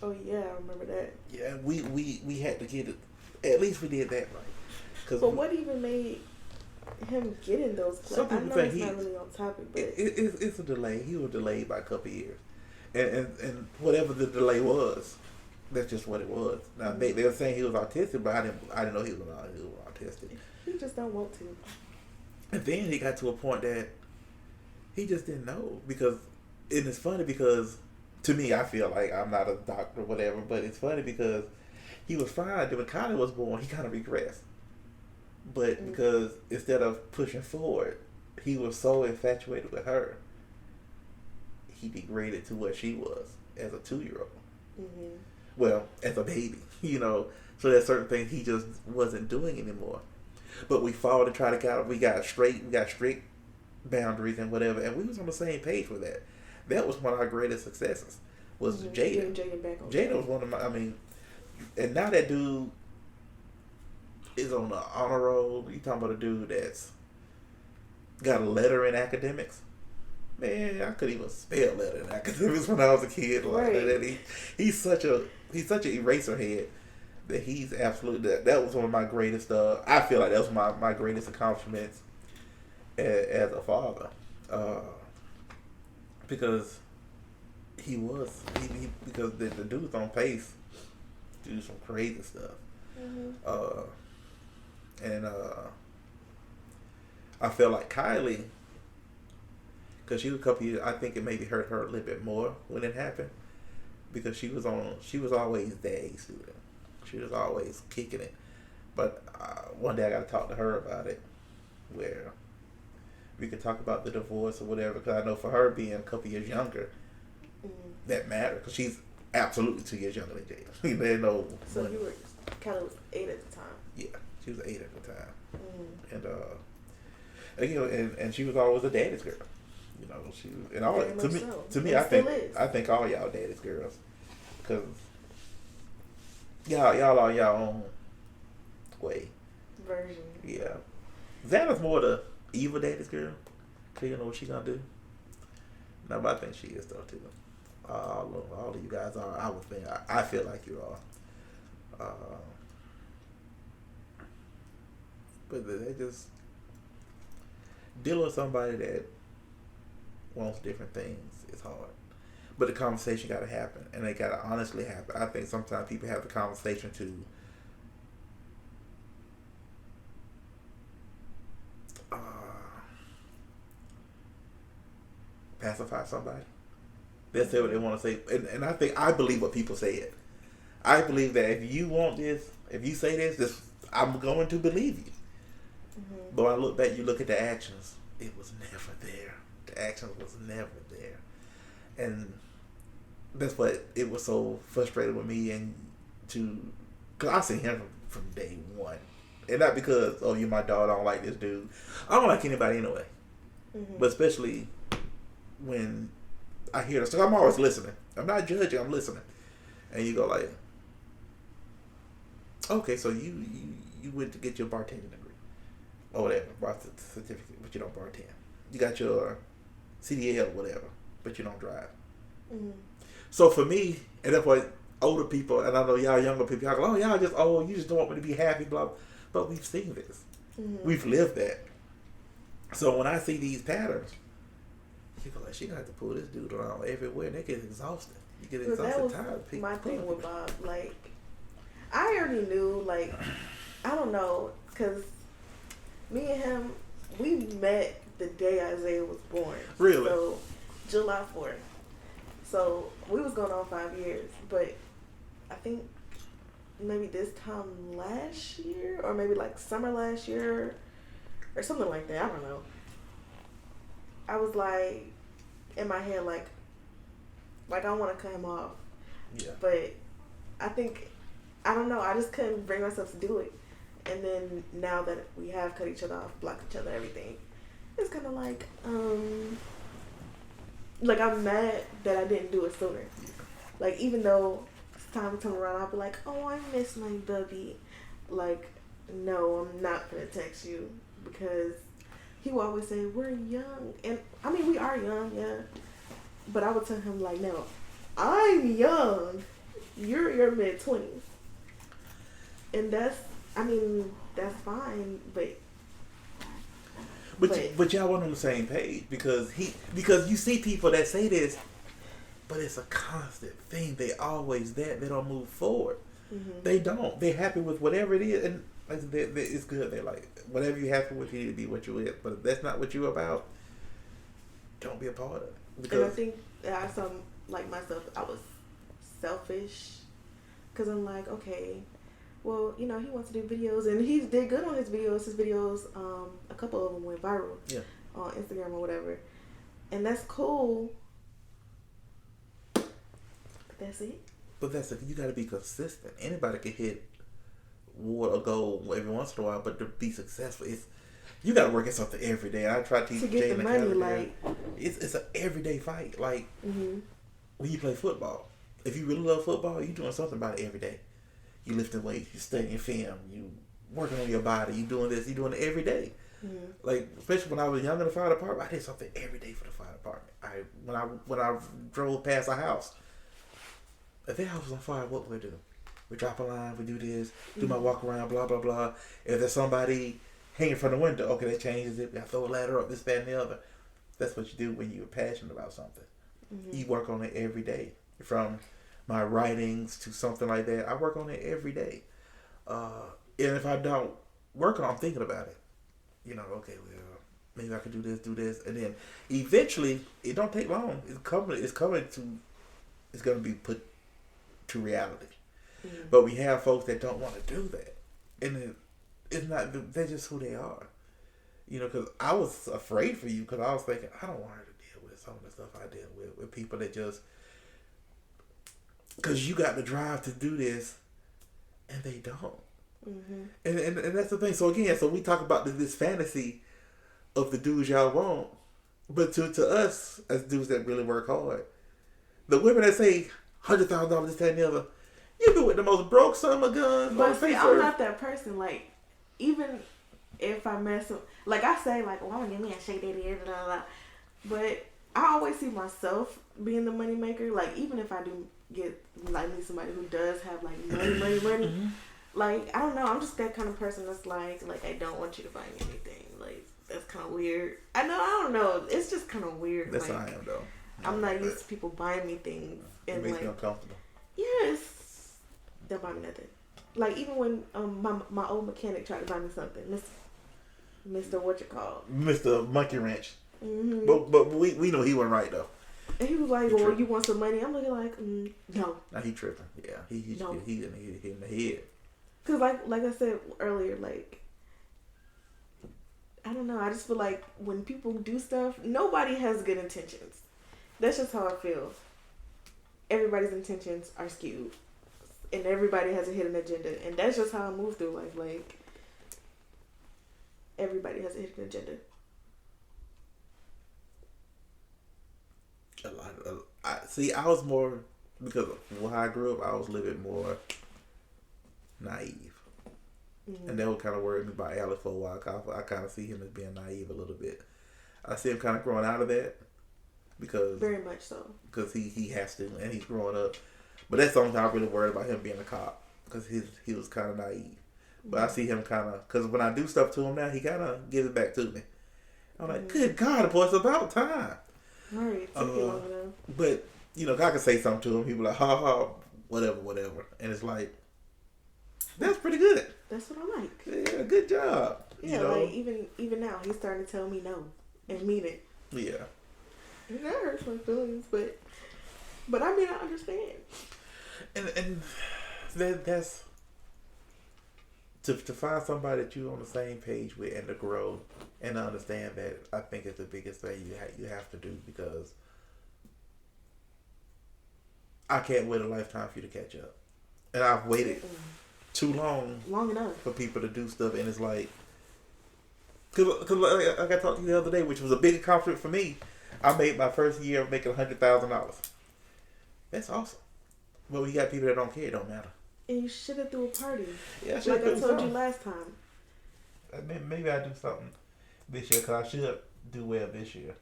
oh yeah, I remember that. yeah, we had to get it. At least we did that right. But what even made him get in those classes? I know it's not really on topic, but it's a delay. He was delayed by a couple of years, and whatever the delay was, that's just what it was. Now they were saying he was autistic, but I didn't know he was autistic. He just don't want to. And then he got to a point that he just didn't know, because, and it's funny because to me, I feel like I'm not a doctor or whatever, but it's funny because he was fine. When Kylie was born, he kind of regressed. But because instead of pushing forward, he was so infatuated with her, he degraded to what she was as a 2-year-old. Mm-hmm. Well, as a baby, So there's certain things he just wasn't doing anymore. But we fought and tried to get. We got strict boundaries and whatever, and we was on the same page with that. That was one of our greatest successes. Was Jaden. Jaden was one of my. I mean, and now that dude is on the honor roll. You talking about a dude that's got a letter in academics? Man, I couldn't even spell letter in academics when I was a kid. Like that. He's such an eraser head that he's absolutely that was one of my greatest. I feel like that was my greatest accomplishments as a father, because he because the dude's on pace to do some crazy stuff. Mm-hmm. And I felt like Kylie, because she was a couple years, I think it maybe hurt her a little bit more when it happened, because she was always the A student. She was always kicking it. But one day I got to talk to her about it, where we could talk about the divorce or whatever, because I know for her being a couple years younger, that mattered, because she's absolutely 2 years younger than Jada. They know. So you were kind of 8 at the time. Yeah, she was 8 at the time, and she was always a daddy's girl. She was, and all to me, I think all y'all daddy's girls, because y'all are y'all own way version. Yeah, Xana's more the evil daddy's girl, cause you know what she gonna do. No, but I think she is though too. All of you guys are. I would think. I feel like you are. But they just dealing with somebody that wants different things is hard. But the conversation got to happen, and they got to honestly happen. I think sometimes people have the conversation to pacify somebody. They'll say what they want to say, and I believe what people say it. I believe that if you want this, if you say this, I'm going to believe you. Mm-hmm. But when I look back, you look at the actions, it was never there. The actions was never there. And that's what it was so frustrating with me, and because I seen him from day one. And not because, oh, you're my daughter, I don't like this dude. I don't like anybody anyway. Mm-hmm. But especially when I hear this, so I'm always listening. I'm not judging, I'm listening. And you go like, okay, so you went to get your bartending degree. Or whatever, bar certificate, but you don't bartend. You got your CDL, whatever, but you don't drive. Mm-hmm. So for me, and that's why older people, and I know y'all younger people, y'all go, oh, y'all just, you just don't want me to be happy, blah. But we've seen this. Mm-hmm. We've lived that. So when I see these patterns, you go like, she gonna have to pull this dude around everywhere, and they get exhausted. You get exhausted, tired. My thing with Bob, like, I already knew, like, I don't know, because me and him, we met the day Isaiah was born. Really? So, July 4th. So, we was going on 5 years, but I think maybe this time last year, or maybe like summer last year, or something like that. I don't know. I was like in my head like I want to cut him off. Yeah. But I think I don't know. I just couldn't bring myself to do it. And then now that we have cut each other off, blocked each other, everything, it's kind of like I'm mad that I didn't do it sooner. Like even though it's time to turn around, I'll be like, oh, I miss my bubby. Like, no, I'm not gonna text you because he will always say we're young, and I mean we are young, yeah. But I would tell him like, no, I'm young. You're your mid-20s, and that's fine, but y'all weren't on the same page because you see people that say this, but it's a constant thing. They always that they don't move forward. mm-hmm. They don't. They're happy with whatever it is, and it's good. They're like whatever you're happy with, you need to be what you is. But if that's not what you're about, don't be a part of it. And I think that I saw like myself, I was selfish because I'm like, okay, well, you know, he wants to do videos, and he did good on his videos. His videos, a couple of them went viral, yeah, on Instagram or whatever, and that's cool. But that's it. But you got to be consistent. Anybody can hit a goal every once in a while, but to be successful, you got to work at something every day. I try to teach get Jay the money, like it's an everyday fight. Like mm-hmm. when you play football, if you really love football, you're doing something about it every day. You lifting weights, you studying film, you working on your body, you doing this, you doing it every day. Mm-hmm. Like especially when I was young in the fire department, I did something every day for the fire department. When I drove past a house, if their house was on fire, what would we do? We drop a line, we do this, do my walk around, blah blah blah. If there's somebody hanging from the window, okay, that changes it. I throw a ladder up, this, that, and the other. That's what you do when you're passionate about something. Mm-hmm. You work on it every day. From my writings to something like that, I work on it every day. And if I don't work on it, I'm thinking about it. You know, okay, well, maybe I could do this, and then eventually, it don't take long. It's going to be put to reality. Mm-hmm. But we have folks that don't want to do that, and it's not. They're just who they are. You know, because I was afraid for you because I was thinking I don't want her to deal with some of the stuff I deal with people that just because you got the drive to do this, and they don't. Mm-hmm. And that's the thing. So again, we talk about this fantasy of the dudes y'all want, but to us as dudes that really work hard, the women that say $100,000 this, that, and the other, you be with the most broke son of guns. But see, I'm not that person. Like, even if I mess up, like I say, like, well, I'm gonna give me a shake daddy, blah, blah, blah. But I always see myself being the money maker. Like, even if I do get like me somebody who does have like money, mm-hmm. Like, I don't know, I'm just that kind of person that's like I don't want you to buy me anything. Like, that's kind of weird. I don't know. It's just kind of weird. That's like, how I am though. I'm not used to people buying me things. And it makes me uncomfortable. Yes. They'll buy me nothing. Like, even when my old mechanic tried to buy me something, Mr. what you call? Mr. Monkey Wrench. Mm-hmm. But we know he wasn't right though. And he was like, "Well, you want some money?" I'm looking like, no. Now he tripping. Yeah, he in the head. Cause like I said earlier, like I don't know. I just feel like when people do stuff, nobody has good intentions. That's just how I feel. Everybody's intentions are skewed, and everybody has a hidden agenda, and that's just how I move through life. Like everybody has a hidden agenda. I was more because of how I grew up. I was a little bit more naive, and that would kind of worry me about Alex for a while. I kind of see him as being naive a little bit. I see him kind of growing out of that because very much so because he has to and he's growing up. But that's the only time I really worried about him being a cop because he was kind of naive. But I see him kind of because when I do stuff to him now, he kind of gives it back to me. I'm like, good God, boy, it's about time. Right, but you know, I can say something to him. He be like, ha ha, whatever, and it's like, that's pretty good. That's what I like. Yeah, good job. Yeah, you know? Like even now, he's starting to tell me no and mean it. Yeah, and that hurts my feelings, but I mean I understand. And to find somebody that you're on the same page with and to grow and to understand that, I think is the biggest thing you have to do, because I can't wait a lifetime for you to catch up, and I've waited too long enough for people to do stuff, and it's like, cause like I talked to you the other day, which was a big accomplishment for me. I made my first year of making $100,000. That's awesome. But when you got people that don't care, it don't matter. And you should have threw a party. Yeah, like I told you last time. Maybe I do something this year, because I should do well this year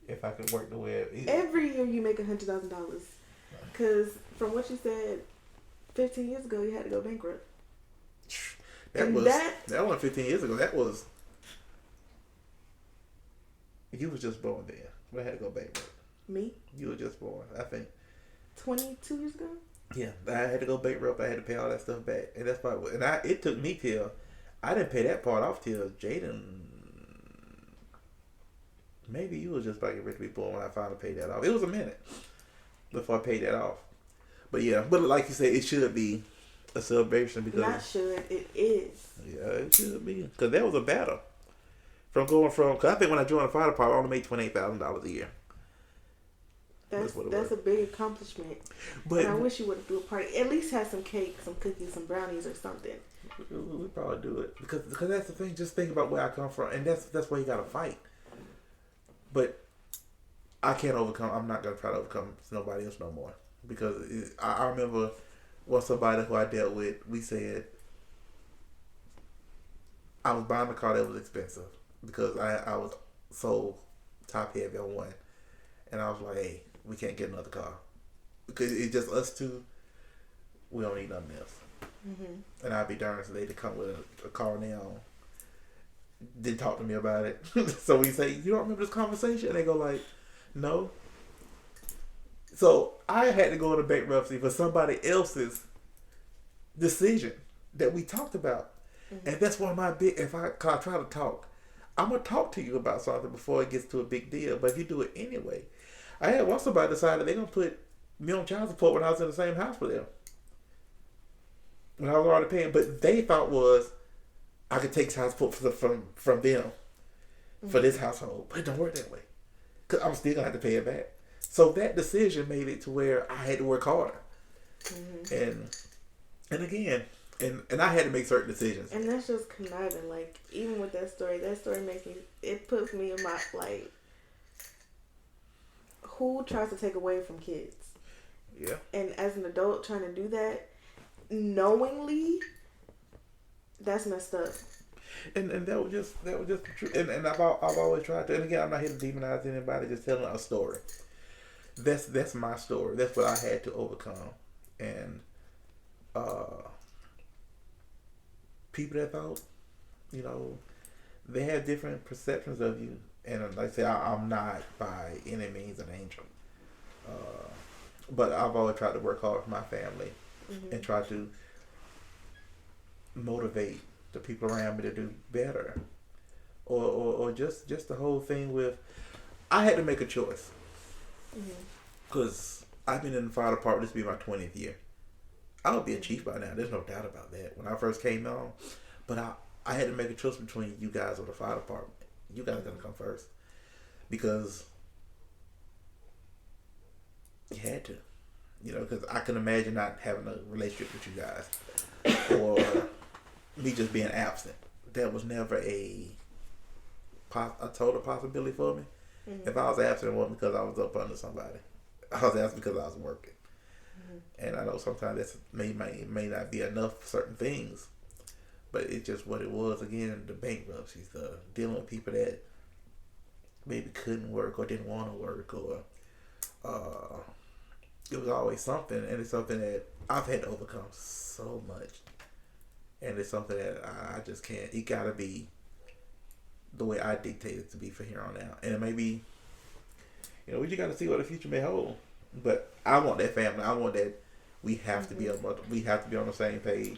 if I could work the way. Every year you make $100,000. Because from what you said 15 years ago, you had to go bankrupt. That wasn't 15 years ago. That was, you was just born then. We had to go bankrupt. Me? You were just born, I think. 22 years ago? Yeah, I had to go bankrupt. I had to pay all that stuff back, and that's probably. And it took me till I didn't pay that part off till Jaden. Maybe you was just about to get ready to be born when I finally paid that off. It was a minute before I paid that off. But yeah, but like you said, it should be a celebration, because not should, it is. Yeah, it should be, because that was a battle. Cause I think when I joined the fire department, I only made $28,000 a year. That's a big accomplishment. But and I wish you would have do a party. At least have some cake, some cookies, some brownies, or something. We probably do it, because that's the thing. Just think about where I come from, and that's why you gotta fight. But I can't overcome. I'm not gonna try to overcome nobody else no more, because I remember somebody who I dealt with. We said I was buying a car that was expensive because I was so top heavy on one, and I was like, hey, we can't get another car because it's just us two. We don't need nothing else. Mm-hmm. And I'd be darned if they to come with a car now. Didn't talk to me about it. So we say, you don't remember this conversation? And they go like, no. So I had to go into bankruptcy for somebody else's decision that we talked about. Mm-hmm. And that's why if I try to talk, I'm going to talk to you about something before it gets to a big deal. But if you do it anyway. I had once somebody decided they're going to put me on child support when I was in the same house with them. When I was already paying. But they thought was I could take child support from them for this household. But it don't work that way. Because I'm still going to have to pay it back. So that decision made it to where I had to work harder. Mm-hmm. And again, and I had to make certain decisions. And that's just conniving. Like, even with that story makes me, it puts me in my, like, who tries to take away from kids? Yeah. And as an adult trying to do that, knowingly, that's messed up. And that was just true. And I've always tried to. And again, I'm not here to demonize anybody. Just telling a story. That's my story. That's what I had to overcome. And people that thought, they have different perceptions of you. And like I say, I'm not by any means an angel. But I've always tried to work hard for my family and try to motivate the people around me to do better. Or just the whole thing with, I had to make a choice. Because I've been in the fire department, this will be my 20th year. I would be a chief by now. There's no doubt about that. When I first came on, but I had to make a choice between you guys or the fire department. You guys are going to come first. Because you had to. Because I can imagine not having a relationship with you guys. Or me just being absent. That was never a total possibility for me. If I was absent, it wasn't because I was up under somebody. I was absent because I was working. And I know sometimes that may not be enough for certain things. But it's just what it was. Again, the bankruptcies, the dealing with people that maybe couldn't work or didn't want to work, or it was always something. And it's something that I've had to overcome so much. And it's something that I just can't. It got to be the way I dictate it to be from here on out. And it may be, we just got to see what the future may hold. But I want that family. I want that we have to be we have to be on the same page.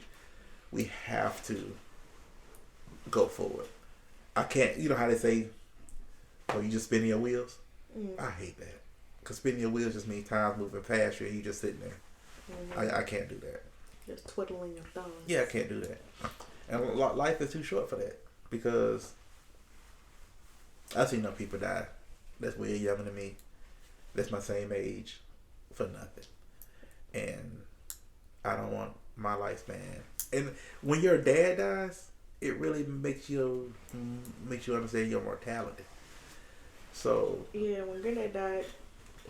We have to go forward. I can't, how they say, you just spinning your wheels? I hate that. Because spinning your wheels just means time's moving past you and you just sitting there. I can't do that. Just twiddling your thumbs. Yeah, I can't do that. And life is too short for that because I've seen enough people die that's way younger than me, that's my same age, for nothing. And I don't want my lifespan. And when your dad dies, it really makes you understand your mortality. So yeah, when Granddad died,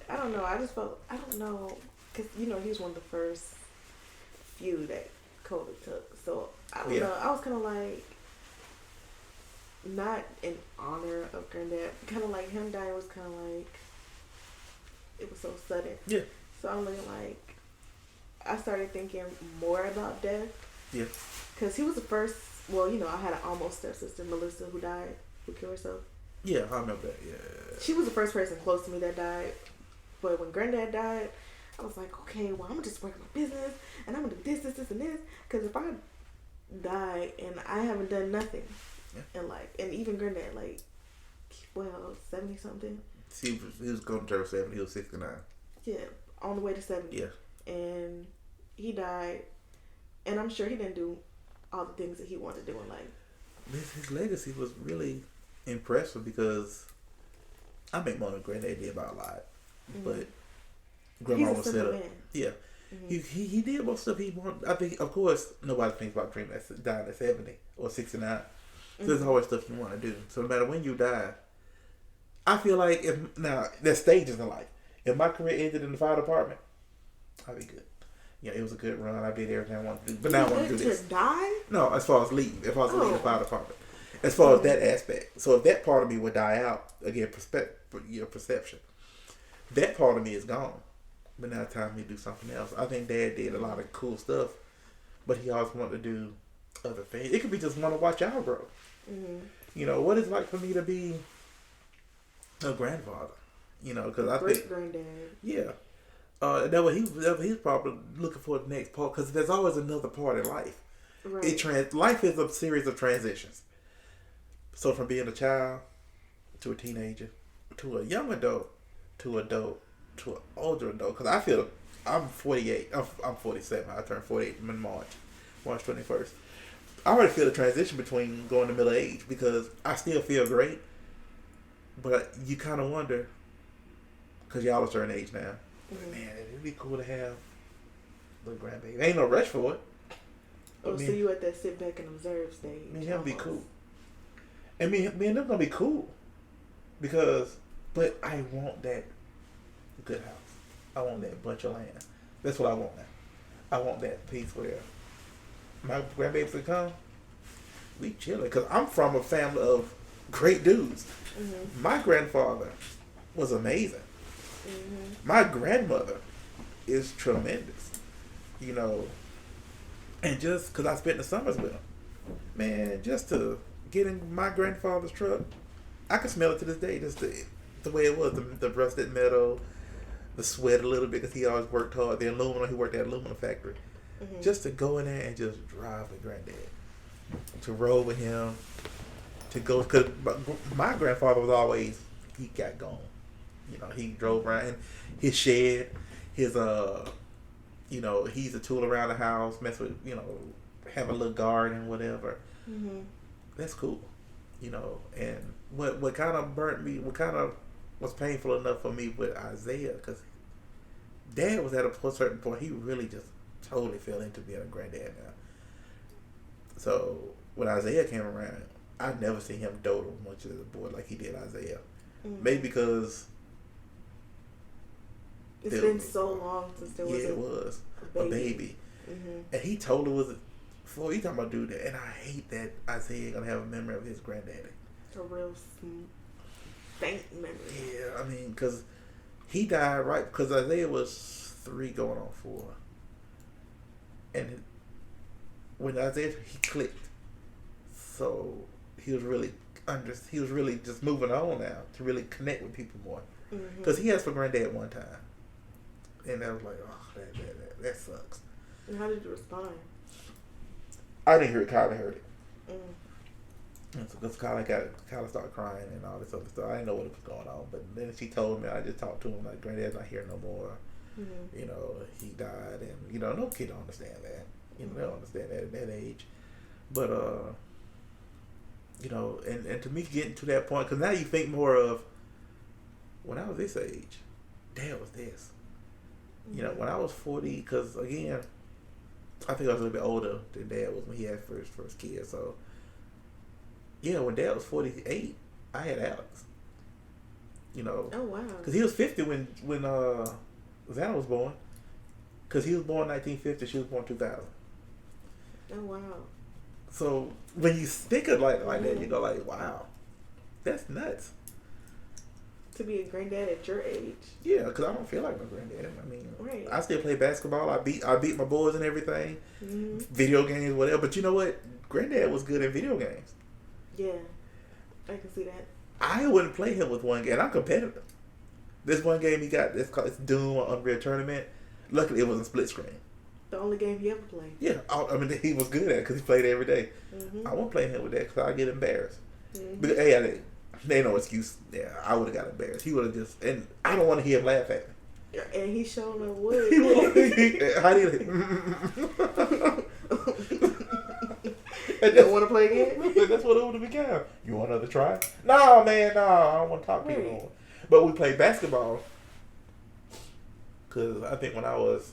I don't know. I just felt I don't know because he was one of the first few that COVID took. So I don't know. I was kind of like not in honor of Granddad. Kind of like him dying was kind of like it was so sudden. Yeah. So I'm like I started thinking more about death. Yeah. Because he was the first. Well, I had an almost stepsister, Melissa, who died, who killed herself. Yeah, I remember that. Yeah. She was the first person close to me that died. But when Granddad died, I was like, okay, well, I'm gonna just work my business and I'm gonna do this, and this. Because if I die and I haven't done nothing, and even Granddad, 70 something. He was going to turn 70. He was 69. Yeah, on the way to 70. Yeah. And he died, and I'm sure he didn't do all the things that he wanted to do in life. His legacy was really impressive because I make more than Granddad did by a lot. Mm-hmm. But Grandma was set up. Yeah. Mm-hmm. He did most stuff he wanted. I think, of course, nobody thinks about dreaming dying at 70 or 69. So there's always stuff you want to do. So no matter when you die, I feel like there's stages in life. If my career ended in the fire department, I'd be good. Yeah, it was a good run. I did everything I wanted to do. But now I want to do this. To die? No, as far as leave. If I was leaving the fire department. As far as that aspect. So if that part of me would die out, again, your perception, that part of me is gone. But now it's time for me to do something else. I think Dad did a lot of cool stuff, but he always wanted to do other things. It could be just want to watch y'all grow. Mm-hmm. What it's like for me to be a grandfather. Because I think granddad. Yeah. That what he's probably looking for the next part, because there's always another part in life. Right. Life is a series of transitions. So from being a child to a teenager to a young adult to adult to an older adult. Because I feel I'm 48. I'm 47. I turned 48 in March 21st. I already feel the transition between going to middle age because I still feel great, but you kind of wonder because y'all are a certain age now. Mm-hmm. Man, it'd be cool to have a little grandbaby. Ain't no rush for it. So you at that sit back and observe stage. Me and him be cool. And me and them gonna be cool. But I want that good house. I want that bunch of land. That's what I want now. I want that piece where my grandbabies will come. We chilling. Because I'm from a family of great dudes. Mm-hmm. My grandfather was amazing. Mm-hmm. My grandmother is tremendous. And just because I spent the summers with him, man, just to get in my grandfather's truck, I can smell it to this day. Just the way it was, the rusted metal, the sweat a little bit because he always worked hard. The aluminum, he worked at an aluminum factory. Mm-hmm. Just to go in there and just drive with Granddad, to roll with him, to go, because my grandfather was always, he got gone. He drove around his shed, his he's a tool around the house, mess with, have a little garden, whatever. Mm-hmm. That's cool. And what kind of burnt me, what kind of was painful enough for me with Isaiah, because Dad was at a certain point, he really just totally fell into being a granddad now. So when Isaiah came around, I never seen him dote as much as a boy like he did Isaiah. Mm-hmm. Maybe because it's been so long since there was a baby. Mm-hmm. And he totally was. Before you talking about do that, and I hate that Isaiah gonna have a memory of his granddaddy. A real faint memory. Yeah, I mean, because he died right because Isaiah was 3 going on 4, and when Isaiah he clicked, so he was really just moving on now to really connect with people more. Because he asked for granddad one time, and I was like, oh, that sucks. And how did you respond? I didn't hear it. Kyla heard it. Because Kyla started crying and all this other stuff. I didn't know what was going on. But then she told me, I just talked to him, like, Granddad's not here no more. Mm-hmm. He died. And, no kid don't understand that. They don't understand that at that age. But and to me getting to that point, because now you think more of when I was this age, Dad was this. When I was 40, because again, I think I was a little bit older than Dad was when he had first kid. So when Dad was 48, I had Alex. Oh wow. Because he was 50 when Xana was born. Because he was born 1950, she was born 2000. Oh wow. So when you think of like that, you go like, wow, that's nuts. To be a granddad at your age. Yeah, because I don't feel like my granddad. I mean, right. I still play basketball. I beat my boys and everything. Mm-hmm. Video games, whatever. But you know what? Granddad was good in video games. Yeah, I can see that. I wouldn't play him with one game. And I'm competitive. This one game he got, it's Doom or Unreal Tournament. Luckily, it wasn't split screen. The only game he ever played. Yeah, I mean, he was good at it because he played every day. Mm-hmm. I won't play him with that because I get embarrassed. Mm-hmm. Because, hey, they no excuse. Yeah, I would have got embarrassed. He would have just, and I don't want to hear him laugh at me. And he showed him wood. How do you? Don't want to play again? That's what it would have become. You want another try? No, man, no. I don't want to talk to you anymore. But we played basketball because I think when I was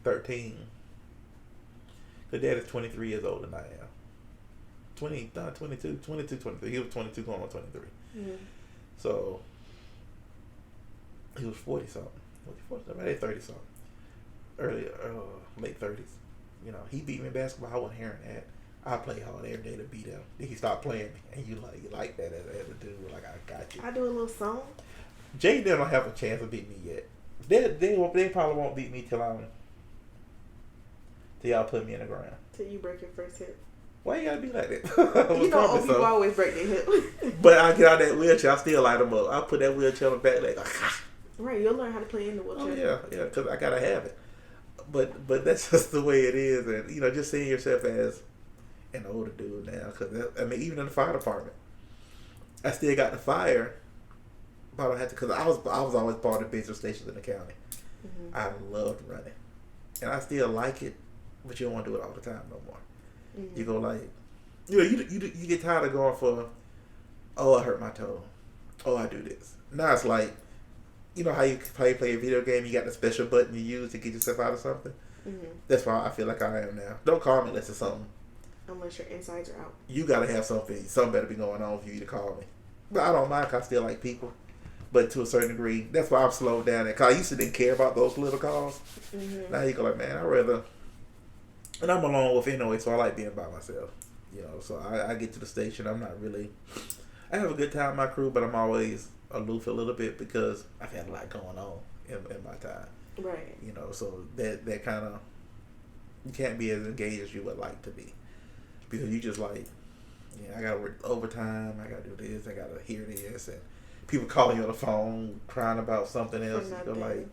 13, because Dad is 23 years older than I am. 22, 23. He was 22 going on 23. Mm-hmm. So he was 40 something. Was he 40 something? 30 something. Early, late 30s. He beat me in basketball. I wasn't hearing that. I play hard every day to beat him. Then he stopped playing me, and you like that as a dude. Like, I got you. I do a little song. Jay don't have a chance of beating me yet. They probably won't beat me till y'all put me in the ground. Till you break your first hip. Why you gotta be like that? Old people always break their hip. But I get out that wheelchair, I still light them up. I put that wheelchair on the back leg. Right, you'll learn how to play in the wheelchair. Oh yeah, because I gotta have it. But that's just the way it is, and just seeing yourself as an older dude now. Because even in the fire department, I still got the fire. But I don't have to, because I was always part of the business stations in the county. Mm-hmm. I loved running, and I still like it, but you don't want to do it all the time no more. Mm-hmm. You go like, you get tired of going for, oh, I hurt my toe, oh, I do this. Now it's like, how you play a video game, you got the special button you use to get yourself out of something. Mm-hmm. That's why I feel like I am now. Don't call me unless it's something. Unless your insides are out. You gotta have something better be going on for you to call me. But I don't mind, 'cause I still like people. But to a certain degree, that's why I've slowed down. Because I used to didn't care about those little calls. Mm-hmm. Now you go like, man, I'd rather. And I'm alone with anyway, so I like being by myself. So I get to the station. I'm not really. I have a good time with my crew, but I'm always aloof a little bit because I've had a lot going on in my time. Right. So that kind of, you can't be as engaged as you would like to be, because you just like, I gotta work overtime. I gotta do this. I gotta hear this, and people calling you on the phone crying about something else. You're like,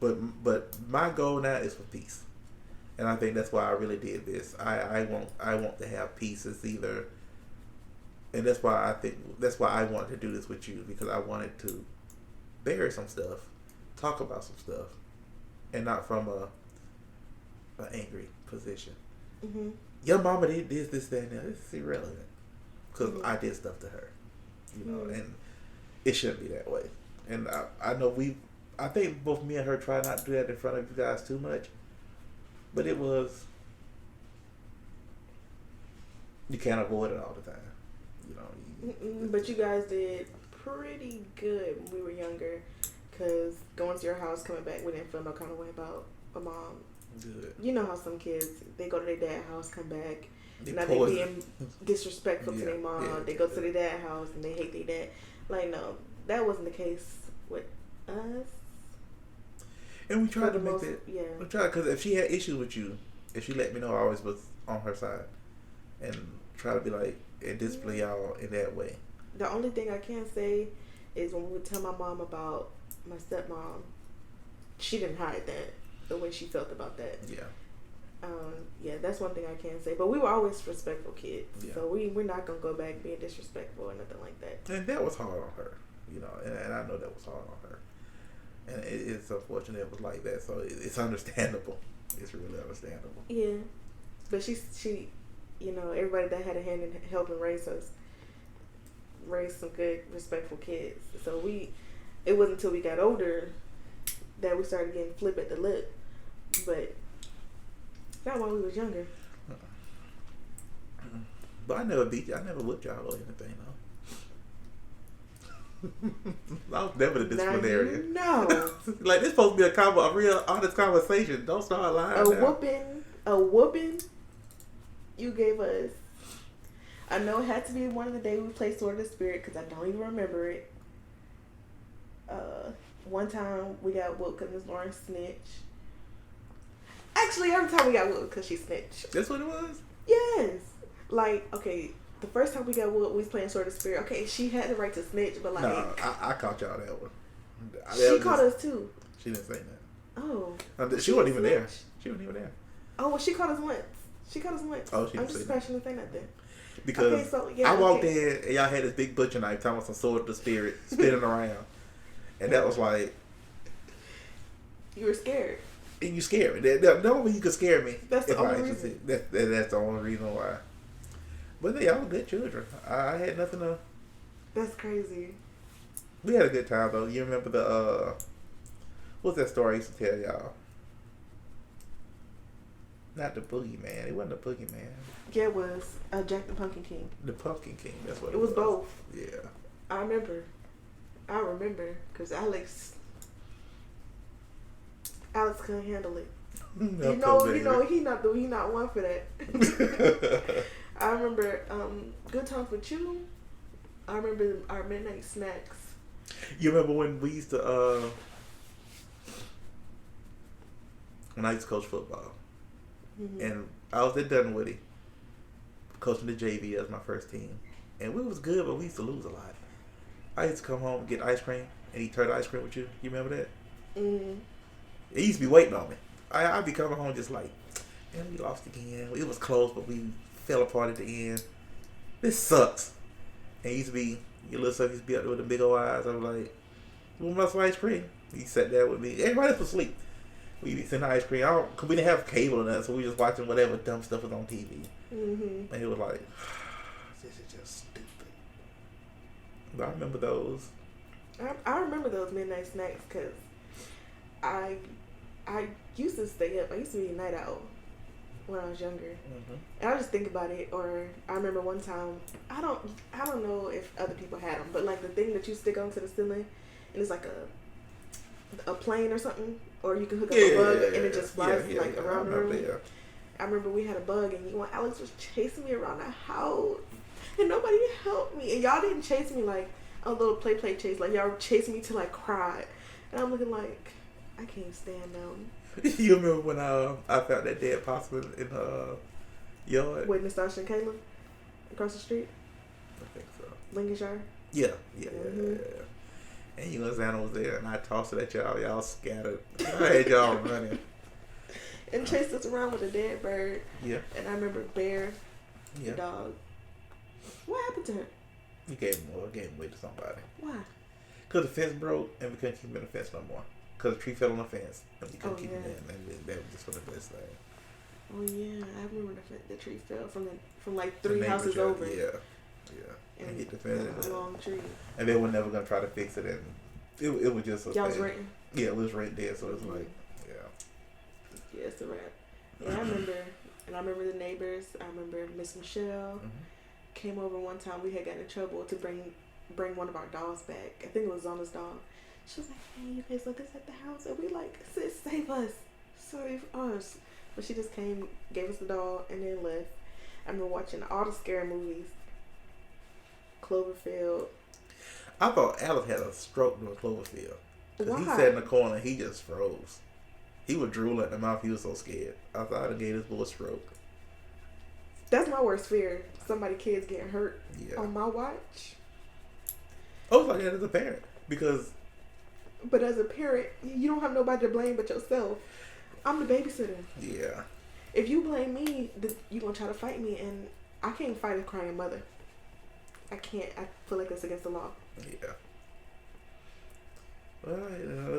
but my goal now is for peace, and I think that's why I really did this. I want to have peace. It's either, and that's why I wanted to do this with you, because I wanted to bury some stuff, talk about some stuff, and not from an angry position. Mm-hmm. Your mama did this, that, and that. It's irrelevant, because I did stuff to her, and it shouldn't be that way. And I know I think both me and her try not to do that in front of you guys too much, but it was, you can't avoid it all the time, But you guys did pretty good when we were younger, because going to your house, coming back, we didn't feel no kind of way about a mom. Good. You know how some kids, they go to their dad's house, come back, now they being disrespectful to their mom. They go to their dad's house and they hate their dad. Like, no, that wasn't the case with us. And we tried to make that. Yeah. We tried, because if she had issues with you, if she let me know, I always was on her side, and try to be like, and display y'all in that way. The only thing I can say is when we would tell my mom about my stepmom, she didn't hide that, the way she felt about that. Yeah. That's one thing I can say. But we were always respectful kids, so we're not gonna go back being disrespectful or nothing like that. And that was hard on her, and I know that was hard on her, and it's unfortunate it was like that. So it's understandable. It's really understandable. Yeah. But she, you know, everybody that had a hand in helping raise us, raised some good, respectful kids. So it wasn't until we got older that we started getting flip at the lip. But not while we was younger. But I never beat you. I never whipped y'all or anything, though. I was never the disciplinarian. No. Like, this supposed to be a real honest conversation. Don't start lying. A whooping you gave us. I know it had to be one of the days we played Sword of the Spirit because I don't even remember it. One time we got whooped because Miss Lauren snitched. Actually, every time we got whooped because she snitched. That's what it was? Yes. Like, okay, the first time we got whooped, we was playing Sword of the Spirit. Okay, she had the right to snitch, but like... No, I caught y'all that one. She caught us too. She didn't say that. Oh. She wasn't even there. She wasn't even there. Oh, well, she caught us once. Oh, she I'm just passionate to say nothing. Because okay, so, yeah, I walked in and y'all had this big butcher knife talking about some Sword of the Spirit spinning around. And that was like... You were scared. And you scared me. The only way you could scare me. That's the only reason. That's the only reason why. But y'all were good children. I had nothing to... That's crazy. We had a good time, though. You remember the... what's that story I used to tell y'all? Not the Boogeyman. It wasn't the Boogeyman. Yeah, it was Jack the Pumpkin King. The Pumpkin King. That's what it was. It was both. Yeah. I remember. Because Alex couldn't handle it. You know, he not one for that. I remember Good Times with You. I remember our midnight snacks. You remember when we used to when I used to coach football, and I was at Dunwoody coaching the JV as my first team, and we was good, but we used to lose a lot. I used to come home and get ice cream and eat turtle ice cream with you. You remember that? Mm-hmm. It used to be waiting on me. I'd be coming home just like, man, we lost again. It was close, but we fell apart at the end. This sucks. And it used to be, your little son used to be up there with the big old eyes. I was like, you want some ice cream? He sat there with me. Everybody else was asleep. We be sending ice cream. Cause we didn't have cable or nothing, so we just watching whatever dumb stuff was on TV. Mm-hmm. And it was like, this is just stupid. But I remember those. I remember those midnight snacks because I used to stay up. I used to be a night owl when I was younger. Mm-hmm. And I just think about it. Or I remember one time, I don't know if other people had them, but like the thing that you stick onto the ceiling, and it's like a plane or something, or you can hook up a bug and it just flies around the room. I remember we had a bug, and Alex was chasing me around the house, and nobody helped me. And y'all didn't chase me like a little play chase, like y'all chased me till I cried, and I'm looking like I can't stand them. You remember when I found that dead possum in yard with Nastasha and Kayla across the street? I think so. Lincolnshire? Yeah. And you and Xana was there, and I tossed it at y'all. Y'all scattered. I had y'all running. And chased us around with a dead bird. Yeah. And I remember Bear, the dog. What happened to him? We gave him away to somebody. Why? Because the fence broke, and we couldn't keep him in the fence no more. Because the tree fell on the fence, and we couldn't keep him in. And that was just for the best thing. Oh yeah, I remember the tree fell from like 3 houses over. Yeah. And hit the fence. A long tree. And they were never gonna try to fix it, and it was just a y'all was renting? Yeah, it was rent there, so it's like, yeah, it's a wrap. Yeah, I remember the neighbors. I remember Miss Michelle came over one time. We had gotten in trouble to bring one of our dolls back. I think it was Zona's doll. She was like, "Hey, you guys left this at the house," and we like, "Sis, save us, save us." But she just came, gave us the doll, and then left. I remember watching all the scary movies. Cloverfield. I thought Alex had a stroke during Cloverfield. Because he sat in the corner and he just froze. He would drool at the mouth. He was so scared. I thought I'd have gave this boy a stroke. That's my worst fear. Kids getting hurt on my watch. I was like that as a parent. But as a parent, you don't have nobody to blame but yourself. I'm the babysitter. Yeah. If you blame me, you're going to try to fight me. And I can't fight a crying mother. I can't. I feel like that's against the law. Yeah. Well,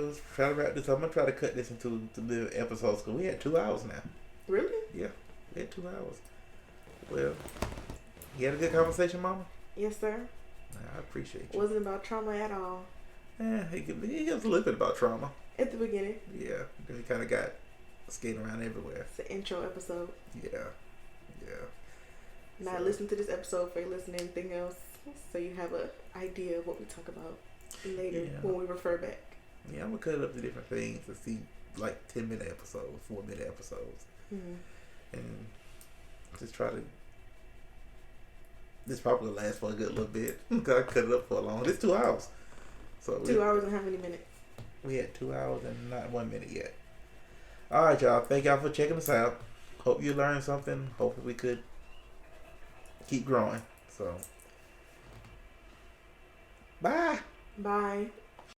let's try to wrap this up. I'm going to try to cut this into the episodes because we had 2 hours now. Really? Yeah. Okay, 2 hours. Well, you had a good conversation, Mama? Yes, sir. I appreciate you. Wasn't about trauma at all. Yeah, he gives a little bit about trauma. At the beginning. Yeah, then he kind of got skating around everywhere. It's the intro episode. Yeah. Now listen to this episode for listen to anything else, so you have an idea of what we talk about later when we refer back. Yeah, I'm gonna cut it up to different things to see like 10-minute episodes, 4-minute episodes, and just try to. This probably last for a good little bit because I cut it up for a long. It's 2 hours. So 2 hours and how many minutes? We had 2 hours and not 1 minute yet. All right, y'all. Thank y'all for checking us out. Hope you learned something. Hopefully we could keep growing. So, bye. Bye.